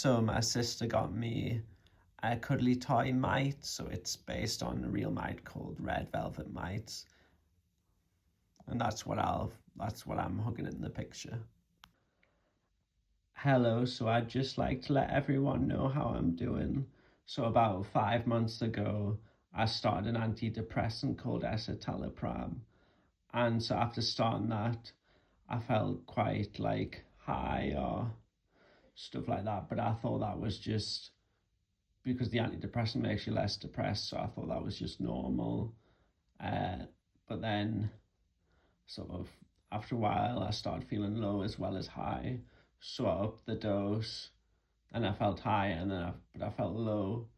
So my sister got me a cuddly toy mite, so it's based on a real mite called Red Velvet Mites, and that's what I'm hugging in the picture. Hello, so I'd just like to let everyone know how I'm doing. So about 5 months ago, I started an antidepressant called escitalopram, and so after starting that, I felt quite like high or stuff like that, but I thought that was just because the antidepressant makes you less depressed, so I thought that was just normal. But then, sort of, after a while, I started feeling low as well as high, so I upped the dose, and I felt high, and then but I felt low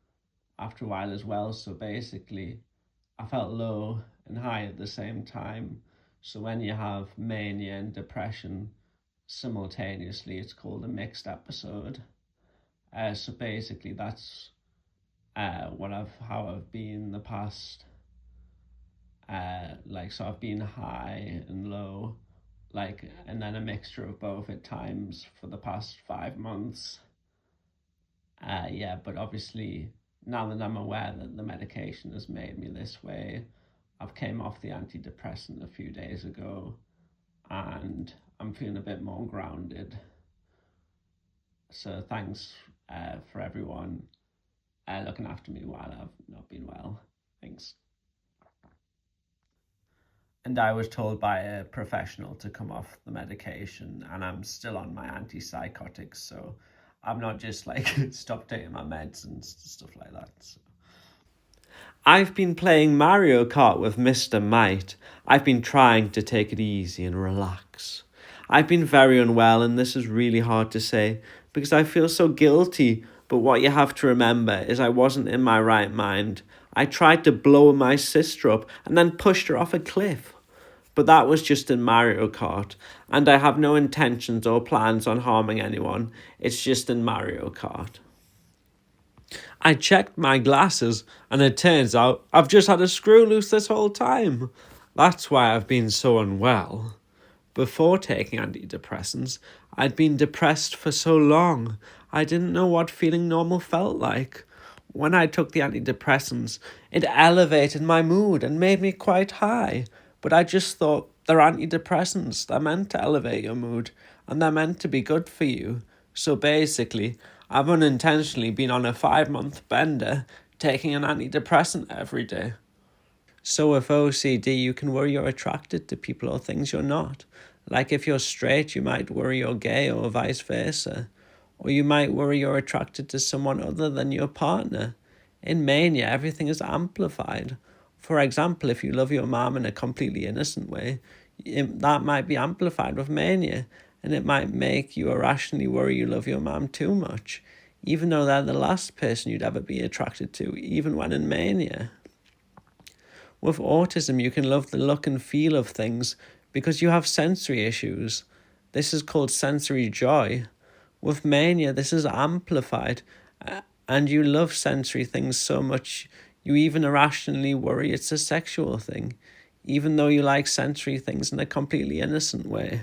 after a while as well. So basically, I felt low and high at the same time. So when you have mania and depression simultaneously, it's called a mixed episode. So basically, that's how I've been the past. So I've been high and low, and then a mixture of both at times for the past 5 months. Yeah, but obviously now that I'm aware that the medication has made me this way, I've came off the antidepressant a few days ago, and I'm feeling a bit more grounded. So thanks for everyone looking after me while I've not been well. Thanks. And I was told by a professional to come off the medication, and I'm still on my antipsychotics, so I'm not just like stop taking my meds and stuff like that. So. I've been playing Mario Kart with Mr. Mite. I've been trying to take it easy and relax. I've been very unwell, and this is really hard to say because I feel so guilty. But what you have to remember is I wasn't in my right mind. I tried to blow my sister up and then pushed her off a cliff. But that was just in Mario Kart, and I have no intentions or plans on harming anyone. It's just in Mario Kart. I checked my glasses, and it turns out I've just had a screw loose this whole time. That's why I've been so unwell. Before taking antidepressants, I'd been depressed for so long, I didn't know what feeling normal felt like. When I took the antidepressants, it elevated my mood and made me quite high, but I just thought they're antidepressants, they're meant to elevate your mood, and they're meant to be good for you. So basically, I've unintentionally been on a 5-month bender, taking an antidepressant every day. So with OCD, you can worry you're attracted to people or things you're not. Like if you're straight, you might worry you're gay or vice versa. Or you might worry you're attracted to someone other than your partner. In mania, everything is amplified. For example, if you love your mom in a completely innocent way, that might be amplified with mania, and it might make you irrationally worry you love your mom too much, even though they're the last person you'd ever be attracted to, even when in mania. With autism, you can love the look and feel of things because you have sensory issues. This is called sensory joy. With mania, this is amplified, and you love sensory things so much you even irrationally worry it's a sexual thing, even though you like sensory things in a completely innocent way.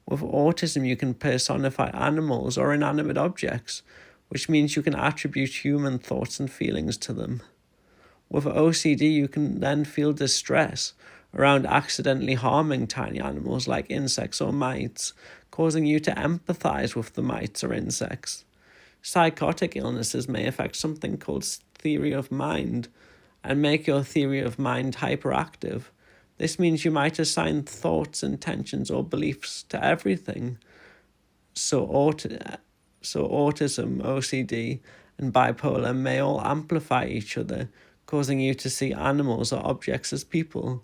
With autism, you can personify animals or inanimate objects, which means you can attribute human thoughts and feelings to them. With OCD, you can then feel distress around accidentally harming tiny animals like insects or mites, causing you to empathize with the mites or insects. Psychotic illnesses may affect something called theory of mind and make your theory of mind hyperactive. This means you might assign thoughts, intentions, or beliefs to everything. So autism, OCD, and bipolar may all amplify each other, causing you to see animals or objects as people.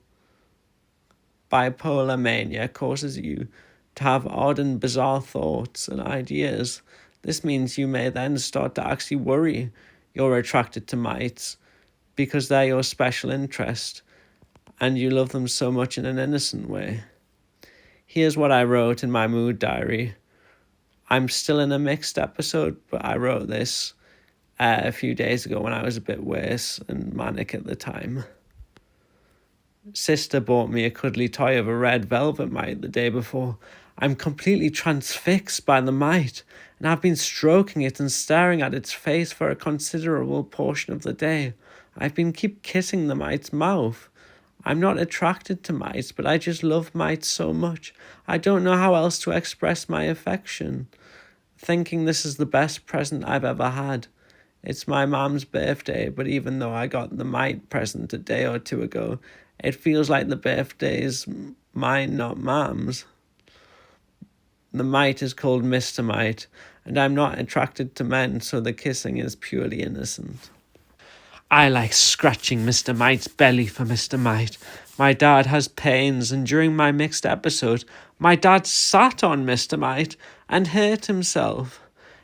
Bipolar mania causes you to have odd and bizarre thoughts and ideas. This means you may then start to actually worry you're attracted to mites because they're your special interest and you love them so much in an innocent way. Here's what I wrote in my mood diary. I'm still in a mixed episode, but I wrote this a few days ago when I was a bit worse and manic at the time. Sister bought me a cuddly toy of a red velvet mite the day before. I'm completely transfixed by the mite, and I've been stroking it and staring at its face for a considerable portion of the day. I've been keep kissing the mite's mouth. I'm not attracted to mites, but I just love mites so much. I don't know how else to express my affection. Thinking this is the best present I've ever had. It's my mom's birthday, but even though I got the mite present a day or two ago, it feels like the birthday is mine, not mom's. The mite is called Mr. Mite, and I'm not attracted to men, so the kissing is purely innocent. I like scratching Mr. Mite's belly for Mr. Mite. My dad has pains, and during my mixed episode, my dad sat on Mr. Mite and hurt himself.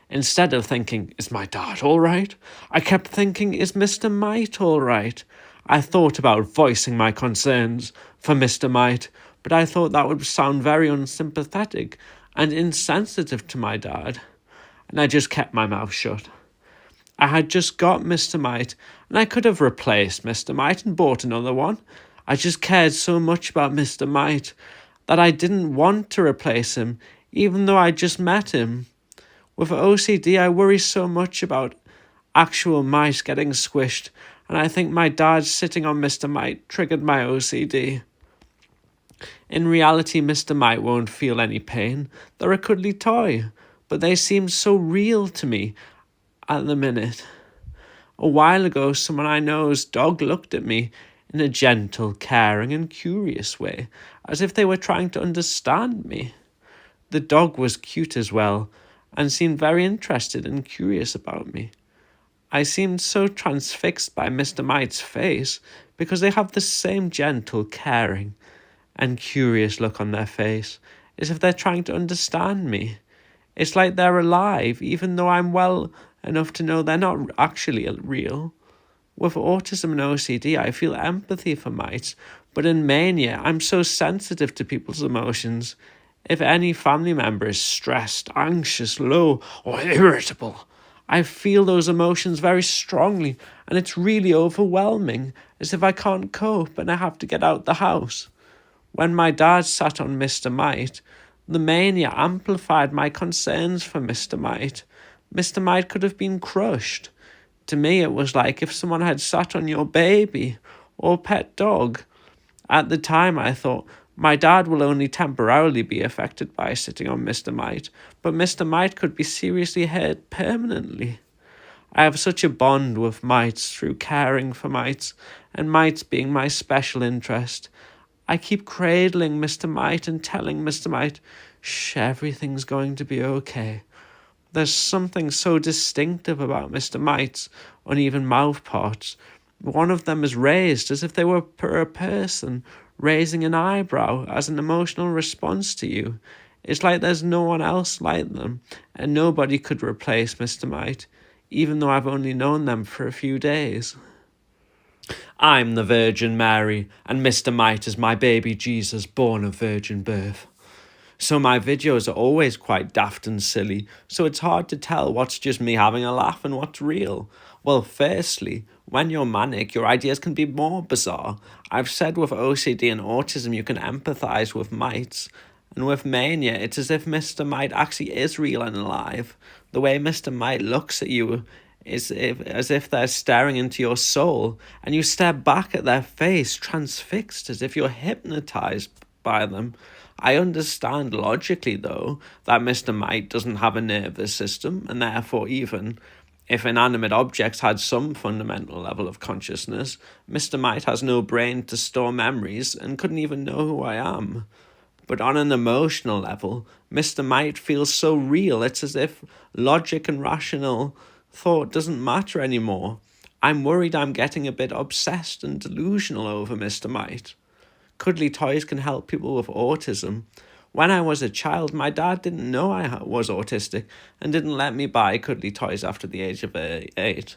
Instead of thinking, is my dad all right? I kept thinking, is Mr. Mite all right? I thought about voicing my concerns for Mr. Mite, but I thought that would sound very unsympathetic and insensitive to my dad, and I just kept my mouth shut. I had just got Mr. Mite, and I could have replaced Mr. Mite and bought another one. I just cared so much about Mr. Mite that I didn't want to replace him, even though I just met him. With OCD, I worry so much about actual mice getting squished, and I think my dad sitting on Mr. Mite triggered my OCD. In reality, Mr. Mite won't feel any pain. They're a cuddly toy, but they seem so real to me at the minute. A while ago, someone I know's dog looked at me in a gentle, caring, and curious way, as if they were trying to understand me. The dog was cute as well, and seemed very interested and curious about me. I seemed so transfixed by Mr. Mite's face because they have the same gentle, caring, and curious look on their face, as if they're trying to understand me. It's like they're alive, even though I'm well enough to know they're not actually real. With autism and OCD, I feel empathy for mites, but in mania, I'm so sensitive to people's emotions. If any family member is stressed, anxious, low, or irritable, I feel those emotions very strongly, and it's really overwhelming, as if I can't cope and I have to get out the house. When my dad sat on Mr. Mite, the mania amplified my concerns for Mr. Mite. Mr. Mite could have been crushed. To me, it was like if someone had sat on your baby or pet dog. At the time, I thought, my dad will only temporarily be affected by sitting on Mr. Mite, but Mr. Mite could be seriously hurt permanently. I have such a bond with mites through caring for mites, and mites being my special interest. I keep cradling Mr. Mite and telling Mr. Mite, shh, everything's going to be okay. There's something so distinctive about Mr. Mite's uneven mouth parts. One of them is raised as if they were a person, raising an eyebrow as an emotional response to you. It's like there's no one else like them, and nobody could replace Mr. Mite, even though I've only known them for a few days. I'm the Virgin Mary, and Mr. Mite is my baby Jesus born of virgin birth. So my videos are always quite daft and silly, so it's hard to tell what's just me having a laugh and what's real. Well, firstly, when you're manic, your ideas can be more bizarre. I've said with OCD and autism you can empathise with mites, and with mania it's as if Mr. Mite actually is real and alive. The way Mr. Mite looks at you is as if they're staring into your soul, and you stare back at their face, transfixed, as if you're hypnotised by them. I understand logically, though, that Mr. Mite doesn't have a nervous system, and therefore even if inanimate objects had some fundamental level of consciousness, Mr. Mite has no brain to store memories and couldn't even know who I am. But on an emotional level, Mr. Mite feels so real, it's as if logic and rational thought doesn't matter anymore. I'm worried I'm getting a bit obsessed and delusional over Mr. Mite. Cuddly toys can help people with autism. When I was a child, my dad didn't know I was autistic and didn't let me buy cuddly toys after the age of 8.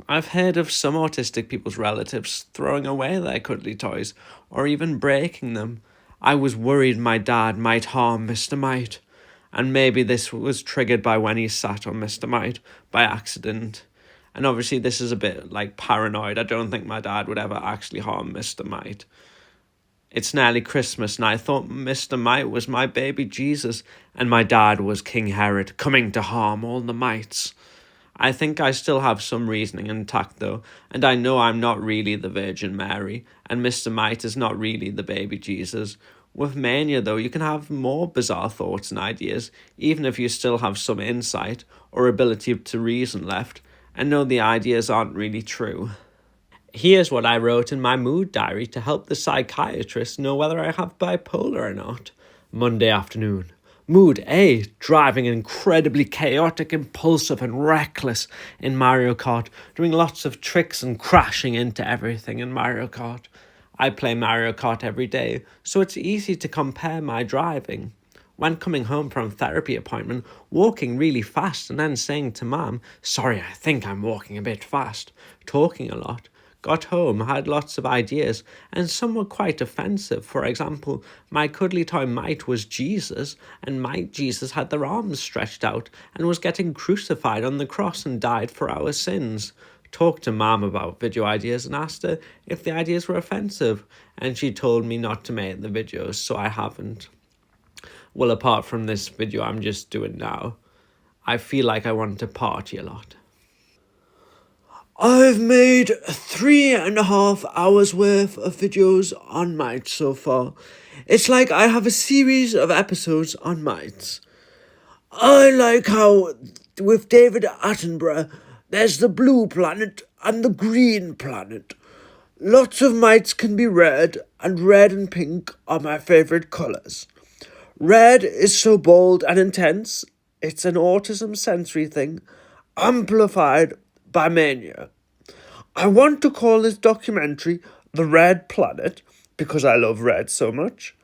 I've heard of some autistic people's relatives throwing away their cuddly toys or even breaking them. I was worried my dad might harm Mr. Mite, and maybe this was triggered by when he sat on Mr. Mite by accident. And obviously this is a bit like paranoid. I don't think my dad would ever actually harm Mr. Mite. It's nearly Christmas, and I thought Mr. Mite was my baby Jesus, and my dad was King Herod, coming to harm all the mites. I think I still have some reasoning intact, though, and I know I'm not really the Virgin Mary, and Mr. Mite is not really the baby Jesus. With mania, though, you can have more bizarre thoughts and ideas, even if you still have some insight or ability to reason left, and know the ideas aren't really true. Here's what I wrote in my mood diary to help the psychiatrist know whether I have bipolar or not. Monday afternoon. Mood A, driving incredibly chaotic, impulsive, and reckless in Mario Kart, doing lots of tricks and crashing into everything in Mario Kart. I play Mario Kart every day, so it's easy to compare my driving. When coming home from therapy appointment, walking really fast and then saying to Mum, sorry, I think I'm walking a bit fast, talking a lot. Got home, had lots of ideas, and some were quite offensive. For example, my cuddly toy Mite was Jesus, and Mite Jesus had their arms stretched out and was getting crucified on the cross and died for our sins. Talked to Mum about video ideas and asked her if the ideas were offensive, and she told me not to make the videos, so I haven't. Well, apart from this video I'm just doing now, I feel like I want to party a lot. I've made 3.5 hours worth of videos on mites so far. It's like I have a series of episodes on mites. I like how, with David Attenborough, there's the blue planet and the green planet. Lots of mites can be red, and red and pink are my favourite colours. Red is so bold and intense, it's an autism sensory thing, amplified by mania. I want to call this documentary The Red Planet because I love red so much.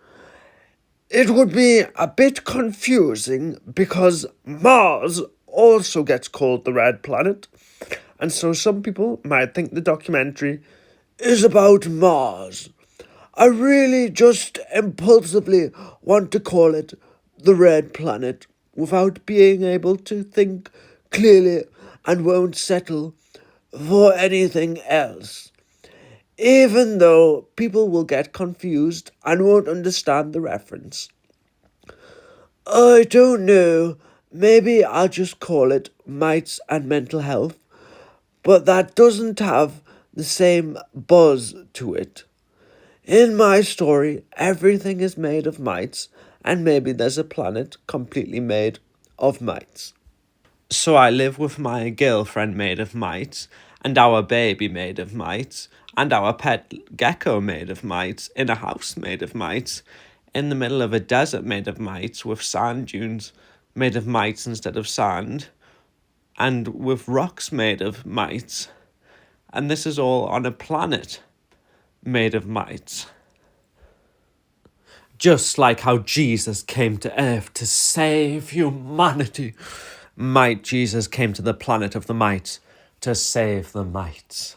It would be a bit confusing because Mars also gets called the Red Planet, and so some people might think the documentary is about Mars. I really just impulsively want to call it the Red Planet without being able to think clearly and won't settle for anything else. Even though people will get confused and won't understand the reference. I don't know, maybe I'll just call it Mites and Mental Health, but that doesn't have the same buzz to it. In my story, everything is made of mites, and maybe there's a planet completely made of mites. So I live with my girlfriend made of mites, and our baby made of mites, and our pet gecko made of mites, in a house made of mites, in the middle of a desert made of mites, with sand dunes made of mites instead of sand, and with rocks made of mites. And this is all on a planet made of mites. Just like how Jesus came to Earth to save humanity, Mite Jesus came to the planet of the mites to save the mites.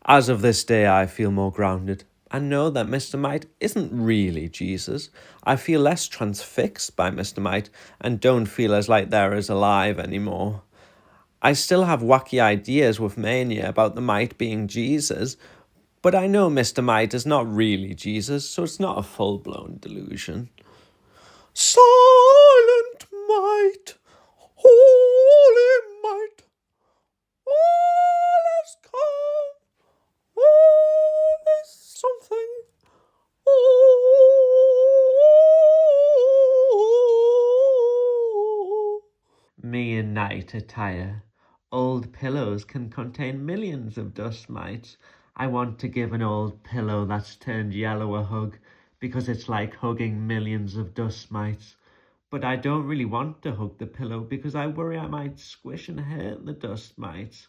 As of this day, I feel more grounded and know that Mr. Mite isn't really Jesus. I feel less transfixed by Mr. Mite and don't feel as like they're as alive anymore. I still have wacky ideas with mania about the Mite being Jesus, but I know Mr. Mite is not really Jesus, so it's not a full-blown delusion. Silent Mite, holy Mite, all is calm, all is something, oh. Me in night attire. Old pillows can contain millions of dust mites. I want to give an old pillow that's turned yellow a hug because it's like hugging millions of dust mites. But I don't really want to hug the pillow because I worry I might squish and hurt the dust mites.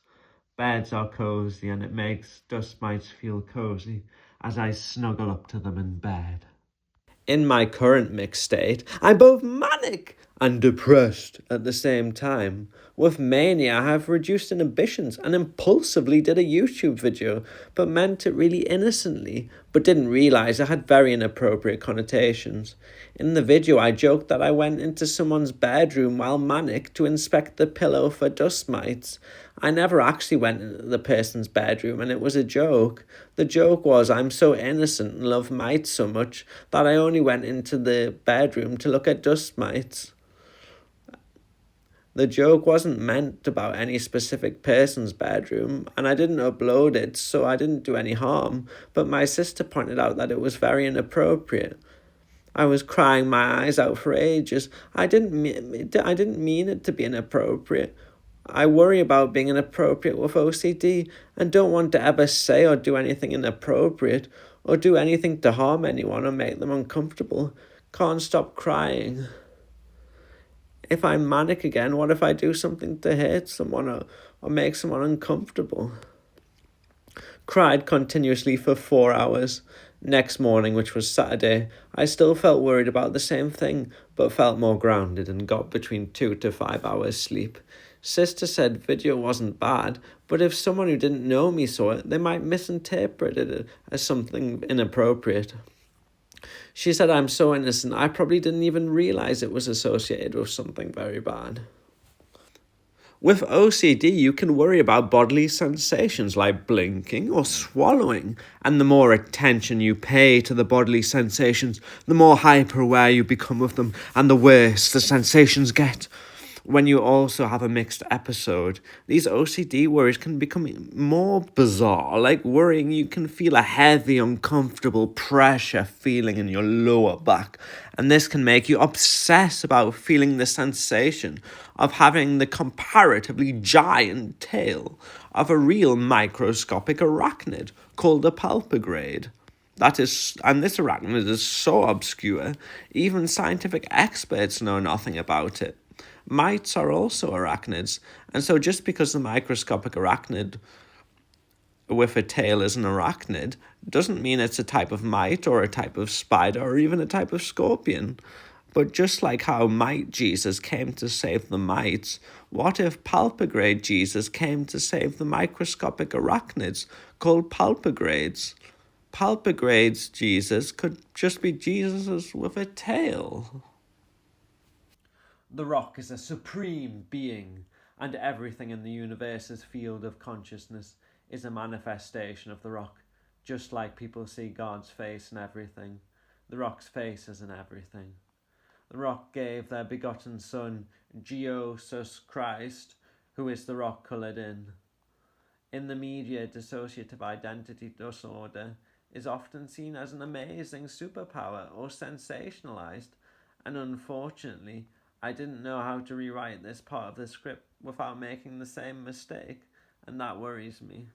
Beds are cozy and it makes dust mites feel cozy as I snuggle up to them in bed. In my current mixed state, I'm both manic and depressed at the same time. With mania, I have reduced inhibitions and impulsively did a YouTube video, but meant it really innocently. but didn't realise it had very inappropriate connotations. In the video, I joked that I went into someone's bedroom while manic to inspect the pillow for dust mites. I never actually went into the person's bedroom, and it was a joke. The joke was I'm so innocent and love mites so much that I only went into the bedroom to look at dust mites. The joke wasn't meant about any specific person's bedroom, and I didn't upload it, so I didn't do any harm, but my sister pointed out that it was very inappropriate. I was crying my eyes out for ages. I didn't mean it to be inappropriate. I worry about being inappropriate with OCD and don't want to ever say or do anything inappropriate or do anything to harm anyone or make them uncomfortable. Can't stop crying. If I'm manic again, what if I do something to hurt someone or make someone uncomfortable? Cried continuously for 4 hours. Next morning, which was Saturday, I still felt worried about the same thing, but felt more grounded and got between 2 to 5 hours sleep. Sister said video wasn't bad, but if someone who didn't know me saw it, they might misinterpret it as something inappropriate. She said I'm so innocent, I probably didn't even realise it was associated with something very bad. With OCD, you can worry about bodily sensations like blinking or swallowing, and the more attention you pay to the bodily sensations, the more hyper-aware you become of them, and the worse the sensations get. When you also have a mixed episode, these OCD worries can become more bizarre. Like worrying, you can feel a heavy, uncomfortable pressure feeling in your lower back, and this can make you obsess about feeling the sensation of having the comparatively giant tail of a real microscopic arachnid called a palpigrade. And this arachnid is so obscure, even scientific experts know nothing about it. Mites are also arachnids, and so just because the microscopic arachnid with a tail is an arachnid doesn't mean it's a type of mite or a type of spider or even a type of scorpion. But just like how Mite Jesus came to save the mites, what if palpigrade Jesus came to save the microscopic arachnids called palpigrades? Palpigrades Jesus could just be Jesus with a tail. The rock is a supreme being, and everything in the universe's field of consciousness is a manifestation of the rock, just like people see God's face in everything. The rock's face is in everything. The rock gave their begotten Son, Jesus Christ, who is the rock coloured in. In the media, dissociative identity disorder is often seen as an amazing superpower or sensationalized, and unfortunately, I didn't know how to rewrite this part of the script without making the same mistake, and that worries me.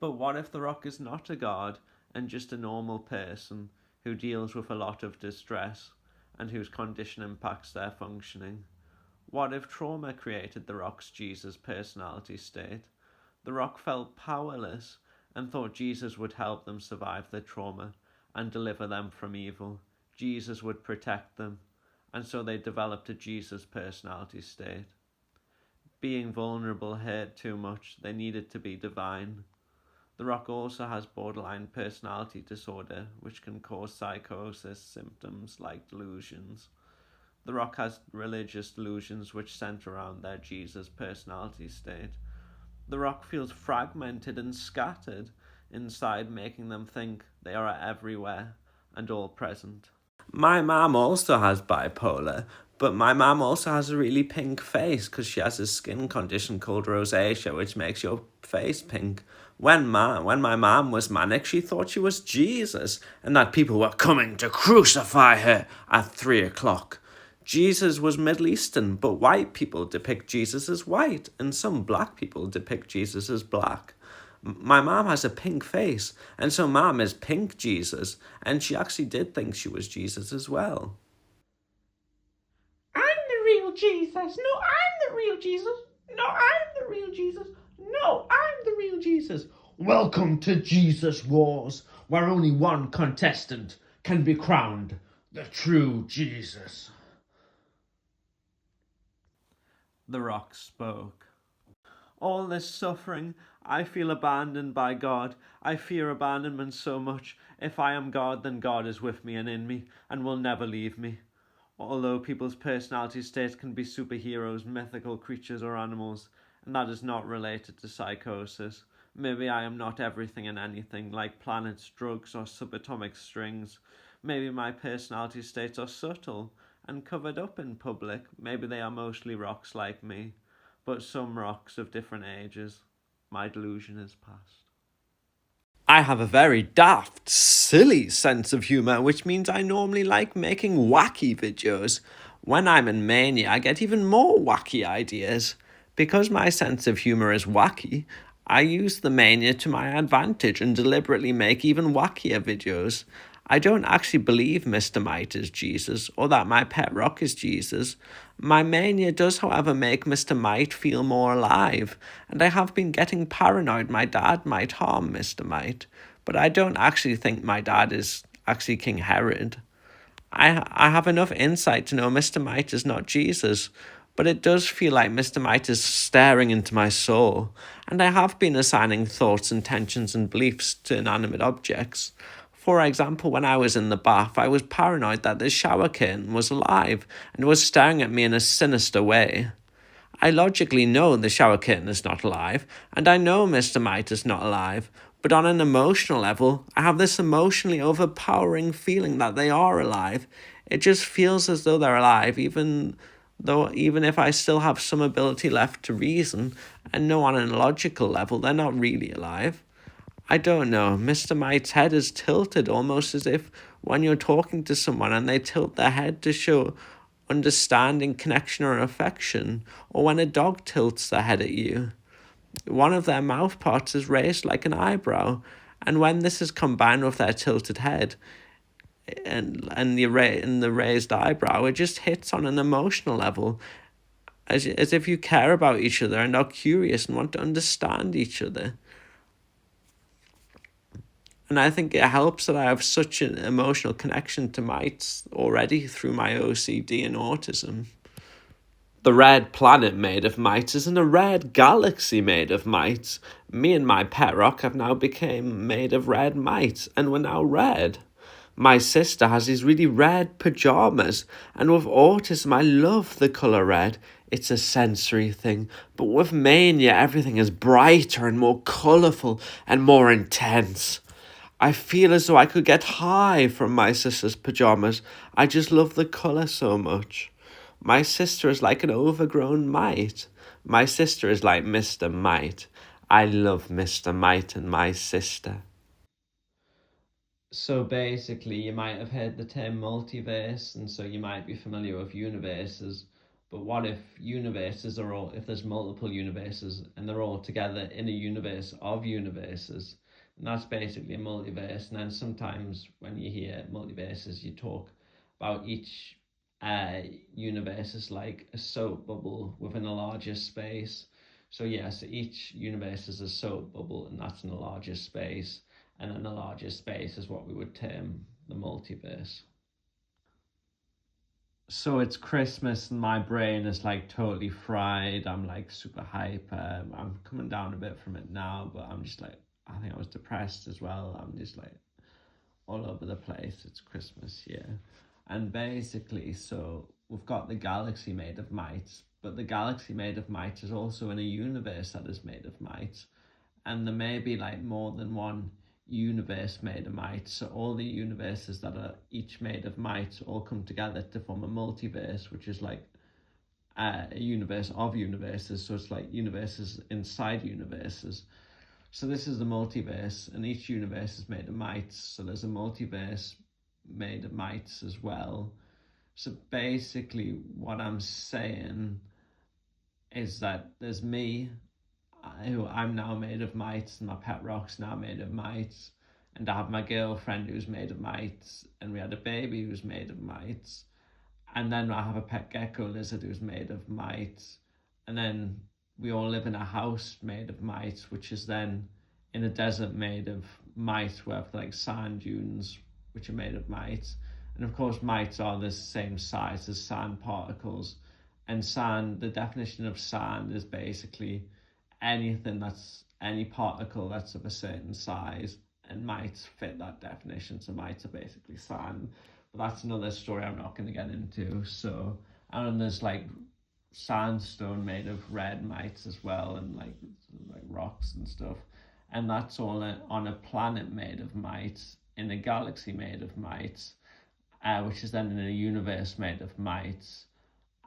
But what if the rock is not a god and just a normal person who deals with a lot of distress and whose condition impacts their functioning? What if trauma created the rock's Jesus personality state? The rock felt powerless and thought Jesus would help them survive their trauma and deliver them from evil. Jesus would protect them, and so they developed a Jesus personality state. Being vulnerable hurt too much, they needed to be divine. The rock also has borderline personality disorder, which can cause psychosis symptoms like delusions. The rock has religious delusions which center around their Jesus personality state. The rock feels fragmented and scattered inside, making them think they are everywhere and all present. My mum also has bipolar, but my mum also has a really pink face because she has a skin condition called rosacea, which makes your face pink. When my mum was manic, she thought she was Jesus and that people were coming to crucify her at 3 o'clock. Jesus was Middle Eastern, but white people depict Jesus as white, and some black people depict Jesus as black. My mom has a pink face, and so mom is pink Jesus, and she actually did think she was Jesus as well. I'm the real Jesus. No, I'm the real Jesus. No, I'm the real Jesus. No, I'm the real Jesus. Welcome to Jesus Wars, where only one contestant can be crowned the true Jesus. The rock spoke. All this suffering, I feel abandoned by God. I fear abandonment so much. If I am God, then God is with me and in me and will never leave me. Although people's personality states can be superheroes, mythical creatures, or animals, and that is not related to psychosis. Maybe I am not everything and anything, like planets, drugs, or subatomic strings. Maybe my personality states are subtle and covered up in public. Maybe they are mostly rocks like me, but some rocks of different ages. My delusion is past. I have a very daft, silly sense of humour, which means I normally like making wacky videos. When I'm in mania, I get even more wacky ideas. Because my sense of humour is wacky, I use the mania to my advantage and deliberately make even wackier videos. I don't actually believe Mr. Mite is Jesus or that my pet rock is Jesus. My mania does, however, make Mr. Mite feel more alive, and I have been getting paranoid my dad might harm Mr. Mite, but I don't actually think my dad is actually King Herod. I have enough insight to know Mr. Mite is not Jesus, but it does feel like Mr. Mite is staring into my soul, and I have been assigning thoughts, intentions, and beliefs to inanimate objects. For example, when I was in the bath, I was paranoid that the shower curtain was alive and was staring at me in a sinister way. I logically know the shower curtain is not alive, and I know Mr. Mite is not alive, but on an emotional level, I have this emotionally overpowering feeling that they are alive. It just feels as though they're alive, even if I still have some ability left to reason and know on a logical level they're not really alive. I don't know, Mr. Mite's head is tilted almost as if when you're talking to someone and they tilt their head to show understanding, connection, or affection, or when a dog tilts their head at you. One of their mouth parts is raised like an eyebrow, and when this is combined with their tilted head and the raised eyebrow, it just hits on an emotional level, as if you care about each other and are curious and want to understand each other. And I think it helps that I have such an emotional connection to mites already through my OCD and autism. The red planet made of mites is in a red galaxy made of mites. Me and my pet rock have now become made of red mites, and we're now red. My sister has these really red pajamas, and with autism, I love the colour red. It's a sensory thing, but with mania, everything is brighter and more colourful and more intense. I feel as though I could get high from my sister's pajamas. I just love the colour so much. My sister is like an overgrown mite. My sister is like Mr. Mite. I love Mr. Mite and my sister. So basically, you might have heard the term multiverse, and so you might be familiar with universes. But what if if there's multiple universes and they're all together in a universe of universes? And that's basically a multiverse. And then sometimes when you hear multiverses, you talk about each universe as like a soap bubble within a larger space. So, yes, each universe is a soap bubble, and that's in a larger space, and then the larger space is what we would term the multiverse. So it's Christmas and my brain is like totally fried. I'm like super hyper. I'm coming down a bit from it now, but I'm just like, I think I was depressed as well. I'm just like all over the place. It's Christmas, yeah. And basically, so we've got the galaxy made of mites, but the galaxy made of mites is also in a universe that is made of mites. And there may be like more than one universe made of mites. So all the universes that are each made of mites all come together to form a multiverse, which is like a universe of universes. So it's like universes inside universes. So this is the multiverse, and each universe is made of mites. So there's a multiverse made of mites as well. So basically, what I'm saying is that there's me, who I'm now made of mites, and my pet rock's now made of mites, and I have my girlfriend who's made of mites, and we had a baby who's made of mites, and then I have a pet gecko lizard who's made of mites, and then we all live in a house made of mites, which is then in a desert made of mites. We have like sand dunes which are made of mites, and of course mites are the same size as sand particles, and sand, the definition of sand is basically any particle that's of a certain size and might fit that definition. So mites are basically sand, but that's another story I'm not going to get into. So, and then there's like sandstone made of red mites as well, and like rocks and stuff, and that's all on a planet made of mites in a galaxy made of mites, which is then in a universe made of mites,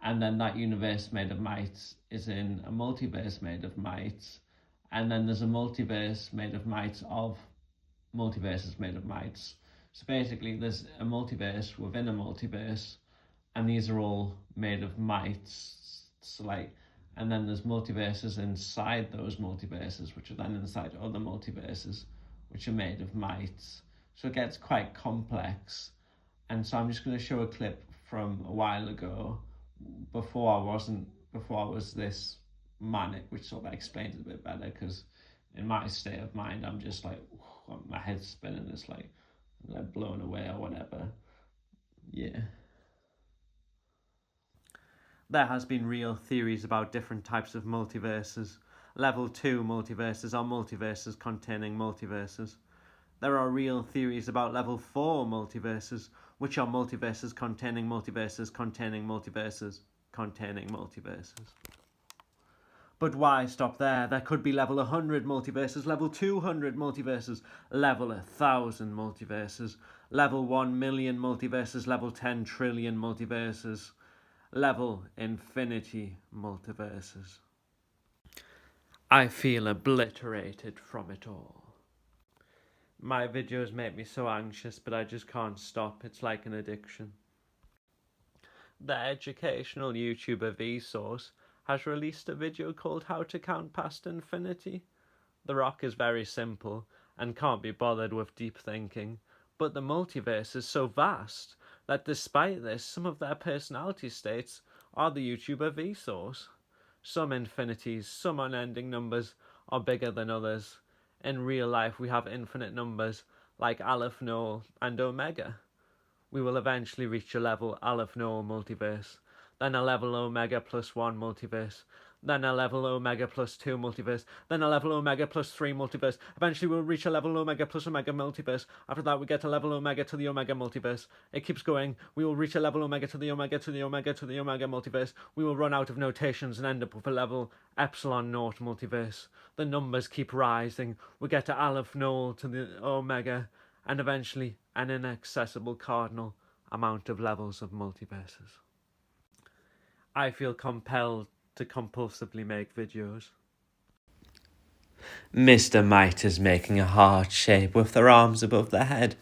and then that universe made of mites is in a multiverse made of mites, and then there's a multiverse made of mites of multiverses made of mites. So basically there's a multiverse within a multiverse, and these are all made of mites. So like, and then there's multiverses inside those multiverses, which are then inside other multiverses, which are made of mites. So it gets quite complex. And so I'm just going to show a clip from a while ago, before I was this manic, which sort of explains it a bit better, because in my state of mind, I'm just like, my head's spinning, it's like blown away or whatever. Yeah. There has been real theories about different types of multiverses. Level 2 multiverses are multiverses containing multiverses. There are real theories about level 4 multiverses, which are multiverses containing multiverses containing multiverses containing multiverses. But why stop there? There could be level 100 multiverses, level 200 multiverses, level 1,000 multiverses, level 1 million multiverses, level 10 trillion multiverses, level infinity multiverses. I feel obliterated from it all. My videos make me so anxious, but I just can't stop. It's like an addiction. The educational YouTuber Vsauce has released a video called How to Count Past Infinity. The rock is very simple and can't be bothered with deep thinking, but the multiverse is so vast that despite this, some of their personality states are the YouTuber Vsauce. Some infinities, some unending numbers are bigger than others. In real life, we have infinite numbers like Aleph Null and Omega. We will eventually reach a level Aleph Null multiverse, then a level Omega plus 1 multiverse, then a level Omega plus 2 multiverse, then a level Omega plus 3 multiverse. Eventually we'll reach a level Omega plus Omega multiverse. After that we get a level Omega to the Omega multiverse. It keeps going. We will reach a level Omega to the Omega to the Omega to the Omega multiverse. We will run out of notations and end up with a level Epsilon Naught multiverse. The numbers keep rising. We get to Aleph Null to the Omega, and eventually an inaccessible cardinal amount of levels of multiverses. I feel compelled to compulsively make videos. Mr. Mite is making a heart shape with their arms above their head.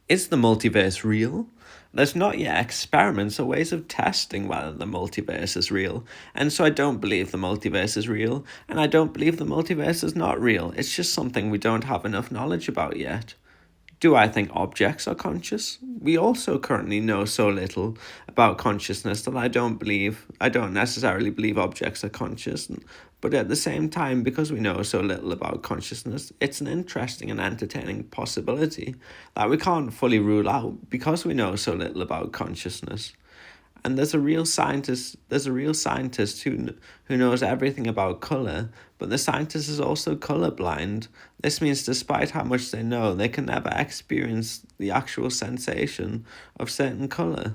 Is the multiverse real? There's not yet experiments or ways of testing whether the multiverse is real, and so I don't believe the multiverse is real, and I don't believe the multiverse is not real. It's just something we don't have enough knowledge about yet. Do I think objects are conscious? We also currently know so little about consciousness that I don't necessarily believe objects are conscious. But at the same time, because we know so little about consciousness, it's an interesting and entertaining possibility that we can't fully rule out because we know so little about consciousness. And there's a real scientist who knows everything about colour, but the scientist is also colourblind. This means despite how much they know, they can never experience the actual sensation of certain colour.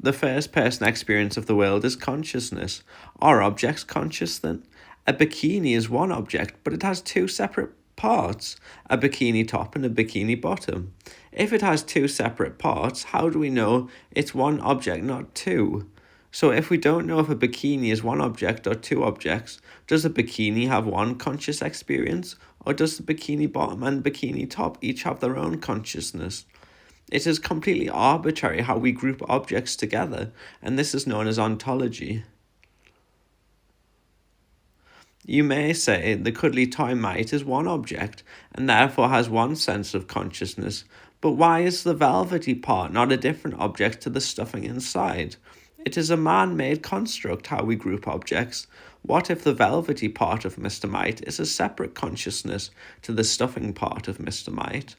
The first-person experience of the world is consciousness. Are objects conscious then? A bikini is one object, but it has two separate parts, a bikini top and a bikini bottom. If it has two separate parts, how do we know it's one object, not two? So if we don't know if a bikini is one object or two objects, does a bikini have one conscious experience, or does the bikini bottom and bikini top each have their own consciousness? It is completely arbitrary how we group objects together, and this is known as ontology. You may say the cuddly toy mite is one object, and therefore has one sense of consciousness, but why is the velvety part not a different object to the stuffing inside? It is a man-made construct how we group objects. What if the velvety part of Mr. Mite is a separate consciousness to the stuffing part of Mr. Mite?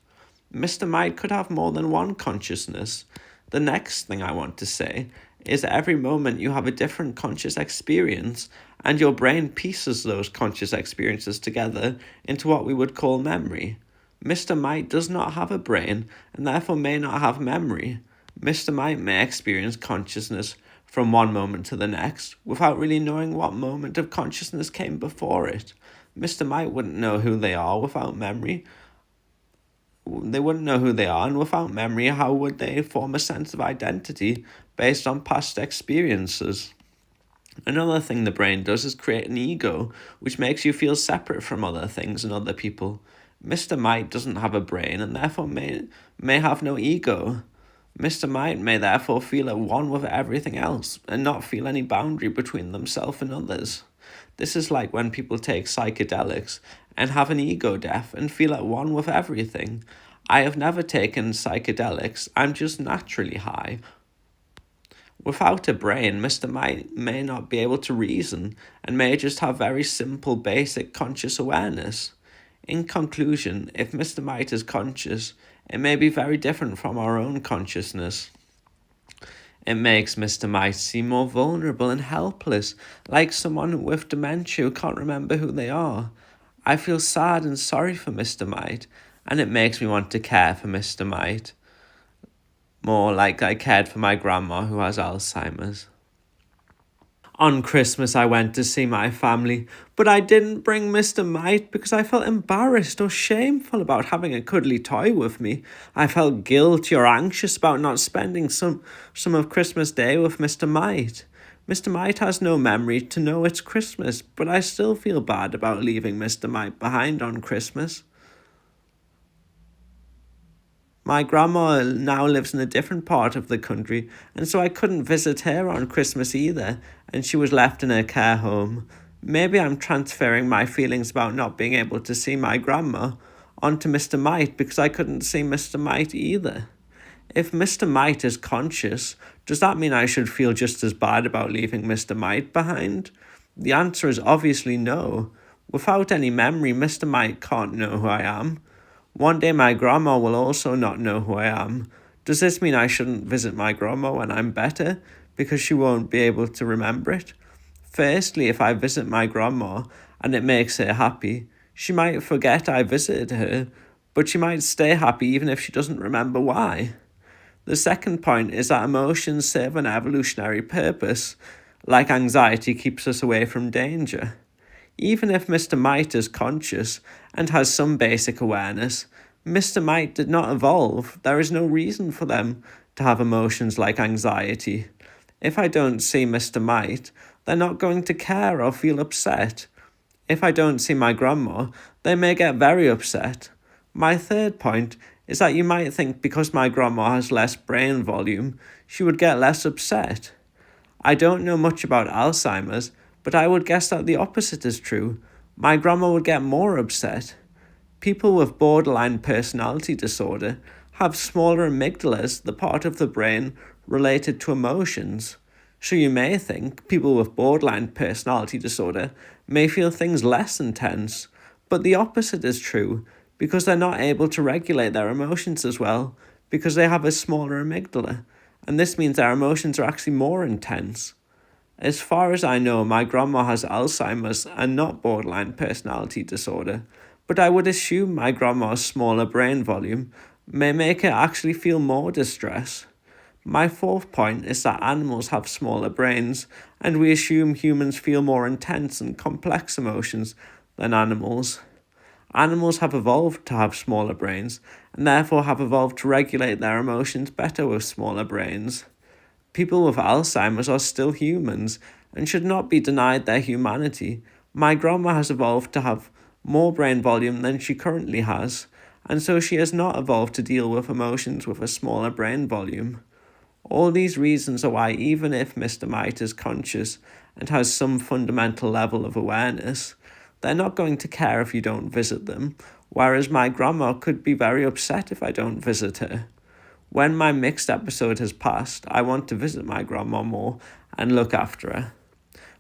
Mr. Mite could have more than one consciousness. The next thing I want to say is every moment you have a different conscious experience, and your brain pieces those conscious experiences together into what we would call memory. Mr. Mite does not have a brain and therefore may not have memory. Mr. Mite may experience consciousness from one moment to the next without really knowing what moment of consciousness came before it. Mr. Mite wouldn't know who they are without memory. They wouldn't know who they are, and without memory, how would they form a sense of identity based on past experiences? Another thing the brain does is create an ego, which makes you feel separate from other things and other people. Mr. Mite doesn't have a brain and therefore may have no ego. Mr. Mite may therefore feel at one with everything else and not feel any boundary between themselves and others. This is like when people take psychedelics and have an ego death and feel at one with everything. I have never taken psychedelics, I'm just naturally high. Without a brain, Mr. Mite may not be able to reason and may just have very simple, basic conscious awareness. In conclusion, if Mr. Mite is conscious, it may be very different from our own consciousness. It makes Mr. Mite seem more vulnerable and helpless, like someone with dementia who can't remember who they are. I feel sad and sorry for Mr. Mite, and it makes me want to care for Mr. Mite, more like I cared for my grandma who has Alzheimer's. On Christmas, I went to see my family, but I didn't bring Mr. Mite because I felt embarrassed or shameful about having a cuddly toy with me. I felt guilty or anxious about not spending some of Christmas Day with Mr. Mite. Mr. Mite has no memory to know it's Christmas, but I still feel bad about leaving Mr. Mite behind on Christmas. My grandma now lives in a different part of the country, and so I couldn't visit her on Christmas either, and she was left in her care home. Maybe I'm transferring my feelings about not being able to see my grandma onto Mr. Mite because I couldn't see Mr. Mite either. If Mr. Mite is conscious, does that mean I should feel just as bad about leaving Mr. Mite behind? The answer is obviously no. Without any memory, Mr. Mite can't know who I am. One day my grandma will also not know who I am. Does this mean I shouldn't visit my grandma when I'm better, because she won't be able to remember it? Firstly, if I visit my grandma and it makes her happy, she might forget I visited her, but she might stay happy even if she doesn't remember why. The second point is that emotions serve an evolutionary purpose, like anxiety keeps us away from danger. Even if Mr. Mite is conscious and has some basic awareness, Mr. Mite did not evolve. There is no reason for them to have emotions like anxiety. If I don't see Mr. Mite, they're not going to care or feel upset. If I don't see my grandma, they may get very upset. My third point is that you might think because my grandma has less brain volume, she would get less upset. I don't know much about Alzheimer's, but I would guess that the opposite is true. My grandma would get more upset. People with borderline personality disorder have smaller amygdalas, the part of the brain related to emotions. So you may think people with borderline personality disorder may feel things less intense, but the opposite is true, because they're not able to regulate their emotions as well, because they have a smaller amygdala, and this means their emotions are actually more intense. As far as I know, my grandma has Alzheimer's and not borderline personality disorder, but I would assume my grandma's smaller brain volume may make her actually feel more distress. My fourth point is that animals have smaller brains, and we assume humans feel more intense and complex emotions than animals. Animals have evolved to have smaller brains, and therefore have evolved to regulate their emotions better with smaller brains. People with Alzheimer's are still humans and should not be denied their humanity. My grandma has evolved to have more brain volume than she currently has, and so she has not evolved to deal with emotions with a smaller brain volume. All these reasons are why even if Mr. Mite is conscious and has some fundamental level of awareness, they're not going to care if you don't visit them, whereas my grandma could be very upset if I don't visit her. When my mixed episode has passed, I want to visit my grandma more and look after her.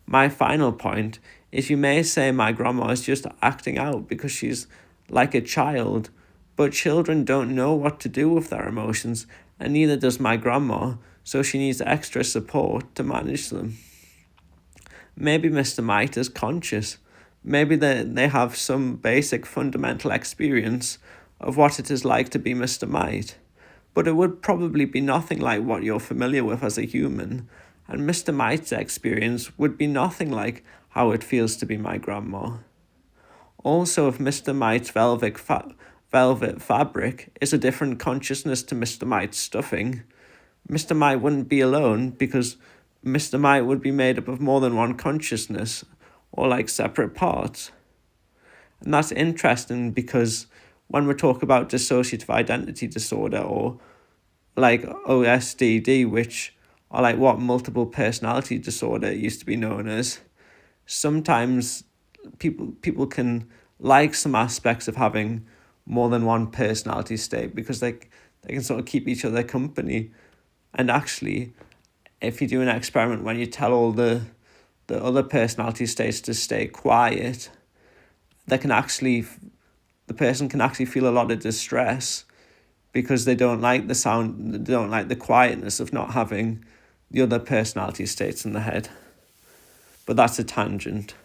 My final point is you may say my grandma is just acting out because she's like a child, but children don't know what to do with their emotions, and neither does my grandma, so she needs extra support to manage them. Maybe Mr. Mite is conscious. Maybe they have some basic fundamental experience of what it is like to be Mr. Mite. But it would probably be nothing like what you're familiar with as a human, and Mr. Mite's experience would be nothing like how it feels to be my grandma. Also, if Mr. Mite's velvet fabric is a different consciousness to Mr. Mite's stuffing, Mr. Mite wouldn't be alone because Mr. Mite would be made up of more than one consciousness, or like separate parts. And that's interesting because when we talk about dissociative identity disorder or like OSDD, which are like what multiple personality disorder used to be known as, sometimes people can like some aspects of having more than one personality state because they can sort of keep each other company. And actually, if you do an experiment when you tell all the other personality states to stay quiet, the person can actually feel a lot of distress because they don't like the sound, they don't like the quietness of not having the other personality states in the head. But that's a tangent.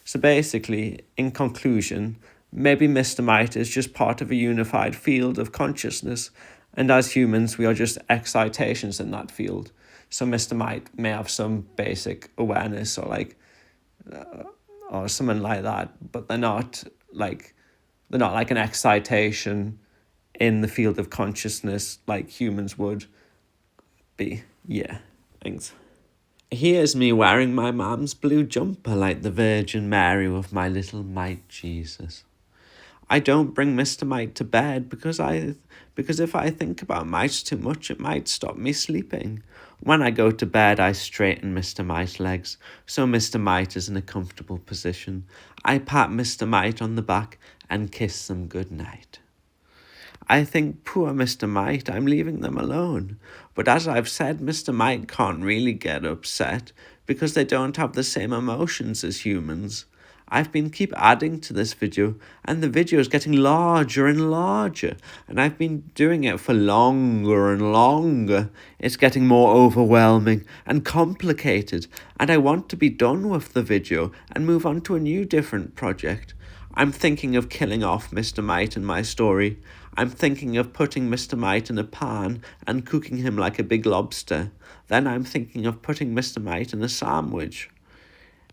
So basically, in conclusion, maybe Mr. Mite is just part of a unified field of consciousness, and as humans, we are just excitations in that field. So Mr. Mite may have some basic awareness or something like that, but they're not like an excitation in the field of consciousness like humans would be. Yeah, thanks. Here's me wearing my mum's blue jumper like the Virgin Mary with my little mite Jesus. I don't bring Mr. Mite to bed because if I think about mice too much, it might stop me sleeping. When I go to bed, I straighten Mr. Mite's legs, so Mr. Mite is in a comfortable position. I pat Mr. Mite on the back and kiss them good night. I think, poor Mr. Mite, I'm leaving them alone. But as I've said, Mr. Mite can't really get upset because they don't have the same emotions as humans. I've been keep adding to this video, and the video is getting larger and larger, and I've been doing it for longer and longer. It's getting more overwhelming and complicated, and I want to be done with the video and move on to a new different project. I'm thinking of killing off Mr. Mite in my story. I'm thinking of putting Mr. Mite in a pan and cooking him like a big lobster. Then I'm thinking of putting Mr. Mite in a sandwich.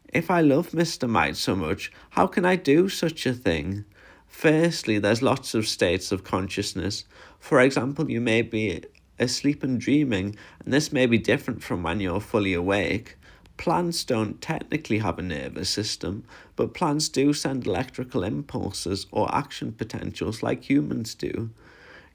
If I love Mr. Mite so much, how can I do such a thing? Firstly, there's lots of states of consciousness. For example, you may be asleep and dreaming, and this may be different from when you're fully awake. Plants don't technically have a nervous system, but plants do send electrical impulses or action potentials like humans do.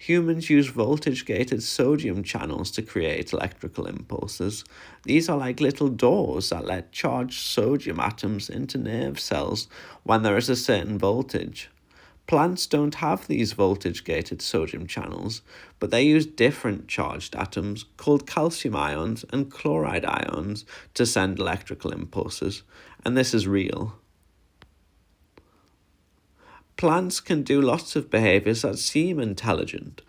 Humans use voltage-gated sodium channels to create electrical impulses. These are like little doors that let charged sodium atoms into nerve cells when there is a certain voltage. Plants don't have these voltage-gated sodium channels, but they use different charged atoms called calcium ions and chloride ions to send electrical impulses, and this is real. Plants can do lots of behaviours that seem intelligent.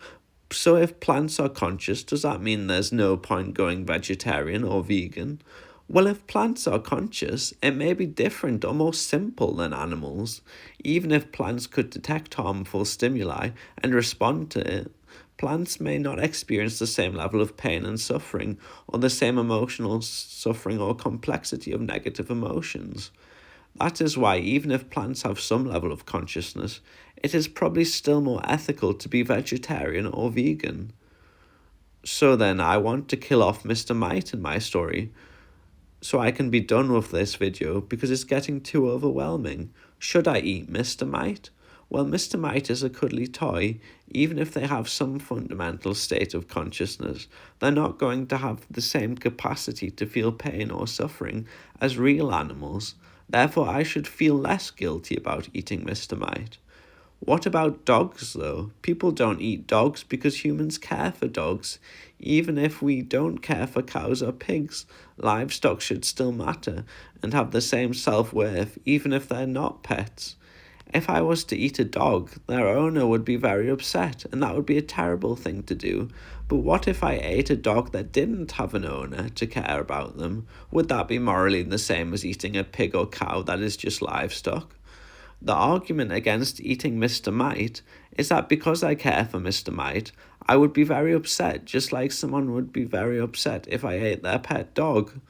So if plants are conscious, does that mean there's no point going vegetarian or vegan? Well, if plants are conscious, it may be different or more simple than animals. Even if plants could detect harmful stimuli and respond to it, plants may not experience the same level of pain and suffering, or the same emotional suffering or complexity of negative emotions. That is why, even if plants have some level of consciousness, it is probably still more ethical to be vegetarian or vegan. So then, I want to kill off Mr. Mite in my story, so I can be done with this video because it's getting too overwhelming. Should I eat Mr. Mite? Well, Mr. Mite is a cuddly toy. Even if they have some fundamental state of consciousness, they're not going to have the same capacity to feel pain or suffering as real animals. Therefore, I should feel less guilty about eating Mr. Mite. What about dogs, though? People don't eat dogs because humans care for dogs. Even if we don't care for cows or pigs, livestock should still matter and have the same self-worth, even if they're not pets. If I was to eat a dog, their owner would be very upset, and that would be a terrible thing to do. But what if I ate a dog that didn't have an owner to care about them? Would that be morally the same as eating a pig or cow that is just livestock? The argument against eating Mr. Mite is that because I care for Mr. Mite, I would be very upset, just like someone would be very upset if I ate their pet dog.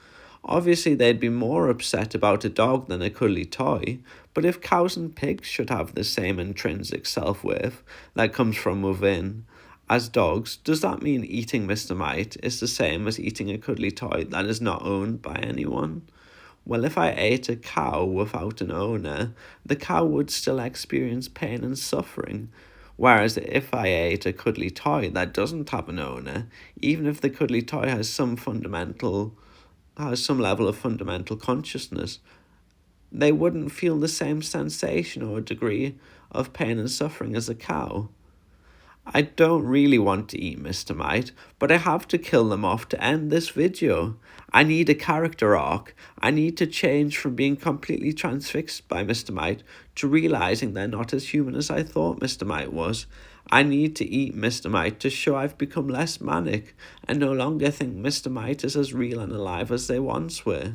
Obviously, they'd be more upset about a dog than a cuddly toy, but if cows and pigs should have the same intrinsic self-worth that comes from within as dogs, does that mean eating Mr. Mite is the same as eating a cuddly toy that is not owned by anyone? Well, if I ate a cow without an owner, the cow would still experience pain and suffering. Whereas if I ate a cuddly toy that doesn't have an owner, even if the cuddly toy has some level of fundamental consciousness, they wouldn't feel the same sensation or degree of pain and suffering as a cow. I don't really want to eat Mr. Mite, but I have to kill them off to end this video. I need a character arc. I need to change from being completely transfixed by Mr. Mite to realizing they're not as human as I thought Mr. Mite was. I need to eat Mr. Mite to show I've become less manic and no longer think Mr. Mite is as real and alive as they once were.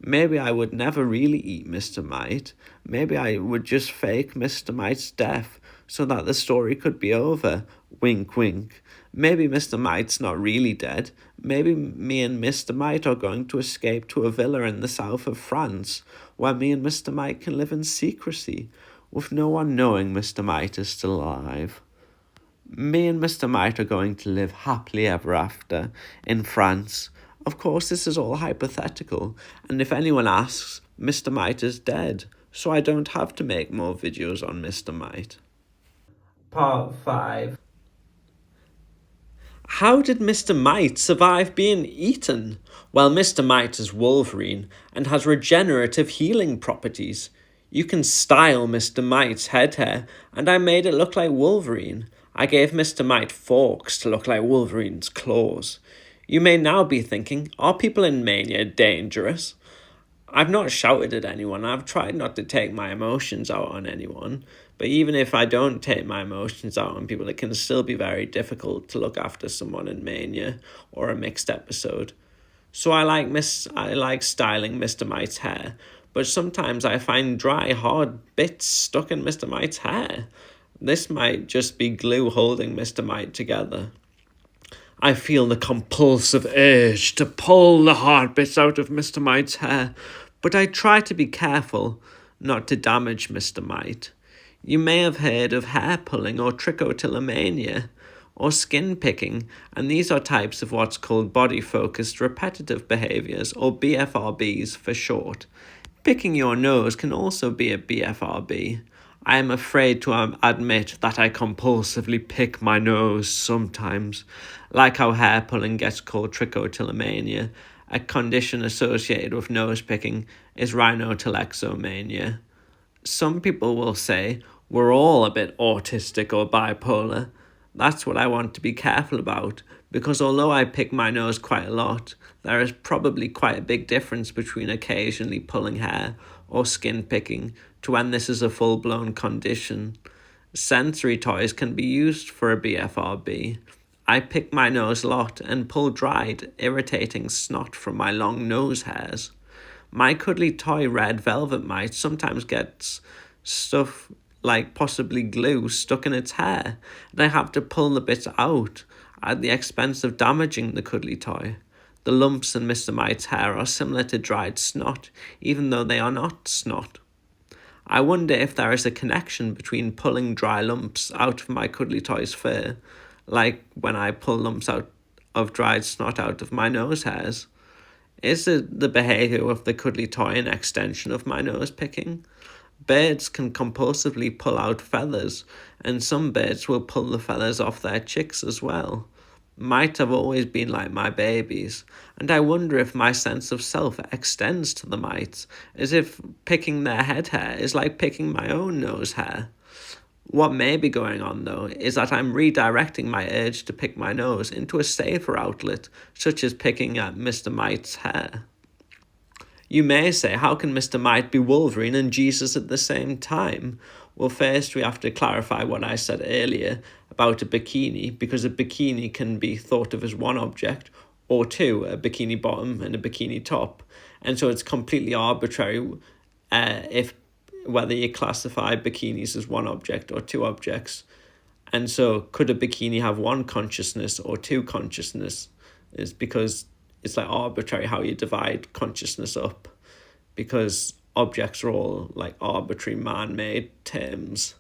Maybe I would never really eat Mr. Mite. Maybe I would just fake Mr. Mite's death so that the story could be over. Wink, wink. Maybe Mr. Mite's not really dead. Maybe me and Mr. Mite are going to escape to a villa in the south of France, where me and Mr. Mite can live in secrecy, with no one knowing Mr. Mite is still alive. Me and Mr. Mite are going to live happily ever after in France. Of course, this is all hypothetical, and if anyone asks, Mr. Mite is dead, so I don't have to make more videos on Mr. Mite. Part 5. How did Mr. Mite survive being eaten? Well, Mr. Mite is Wolverine and has regenerative healing properties. You can style Mr. Mite's head hair, and I made it look like Wolverine. I gave Mr. Mite forks to look like Wolverine's claws. You may now be thinking, are people in mania dangerous? I've not shouted at anyone. I've tried not to take my emotions out on anyone. But even if I don't take my emotions out on people, it can still be very difficult to look after someone in mania or a mixed episode. So I like styling Mr. Mite's hair, but sometimes I find dry, hard bits stuck in Mr. Mite's hair. This might just be glue holding Mr. Mite together. I feel the compulsive urge to pull the hard bits out of Mr. Mite's hair, but I try to be careful not to damage Mr. Mite. You may have heard of hair pulling or trichotillomania or skin picking, and these are types of what's called body-focused repetitive behaviours, or BFRBs for short. Picking your nose can also be a BFRB. I am afraid to admit that I compulsively pick my nose sometimes, like how hair pulling gets called trichotillomania. A condition associated with nose picking is rhinotelexomania. Some people will say, we're all a bit autistic or bipolar. That's what I want to be careful about, because although I pick my nose quite a lot, there is probably quite a big difference between occasionally pulling hair or skin picking to when this is a full-blown condition. Sensory toys can be used for a BFRB. I pick my nose a lot and pull dried, irritating snot from my long nose hairs. My cuddly toy red velvet mite sometimes gets stuff like possibly glue stuck in its hair, and I have to pull the bits out at the expense of damaging the cuddly toy. The lumps in Mr. Mite's hair are similar to dried snot, even though they are not snot. I wonder if there is a connection between pulling dry lumps out of my cuddly toy's fur, like when I pull lumps out of dried snot out of my nose hairs. Is the behaviour of the cuddly toy an extension of my nose picking? Birds can compulsively pull out feathers, and some birds will pull the feathers off their chicks as well. Might have always been like my babies, and I wonder if my sense of self extends to the mites, as if picking their head hair is like picking my own nose hair. What may be going on, though, is that I'm redirecting my urge to pick my nose into a safer outlet, such as picking at Mr. Mite's hair. You may say, how can Mr. Mite be Wolverine and Jesus at the same time? Well, first we have to clarify what I said earlier about a bikini, because a bikini can be thought of as one object, or two, a bikini bottom and a bikini top. And so it's completely arbitrary if whether you classify bikinis as one object or two objects. And so could a bikini have one consciousness or two consciousness? Is because it's like arbitrary how you divide consciousness up, because objects are all like arbitrary man-made terms.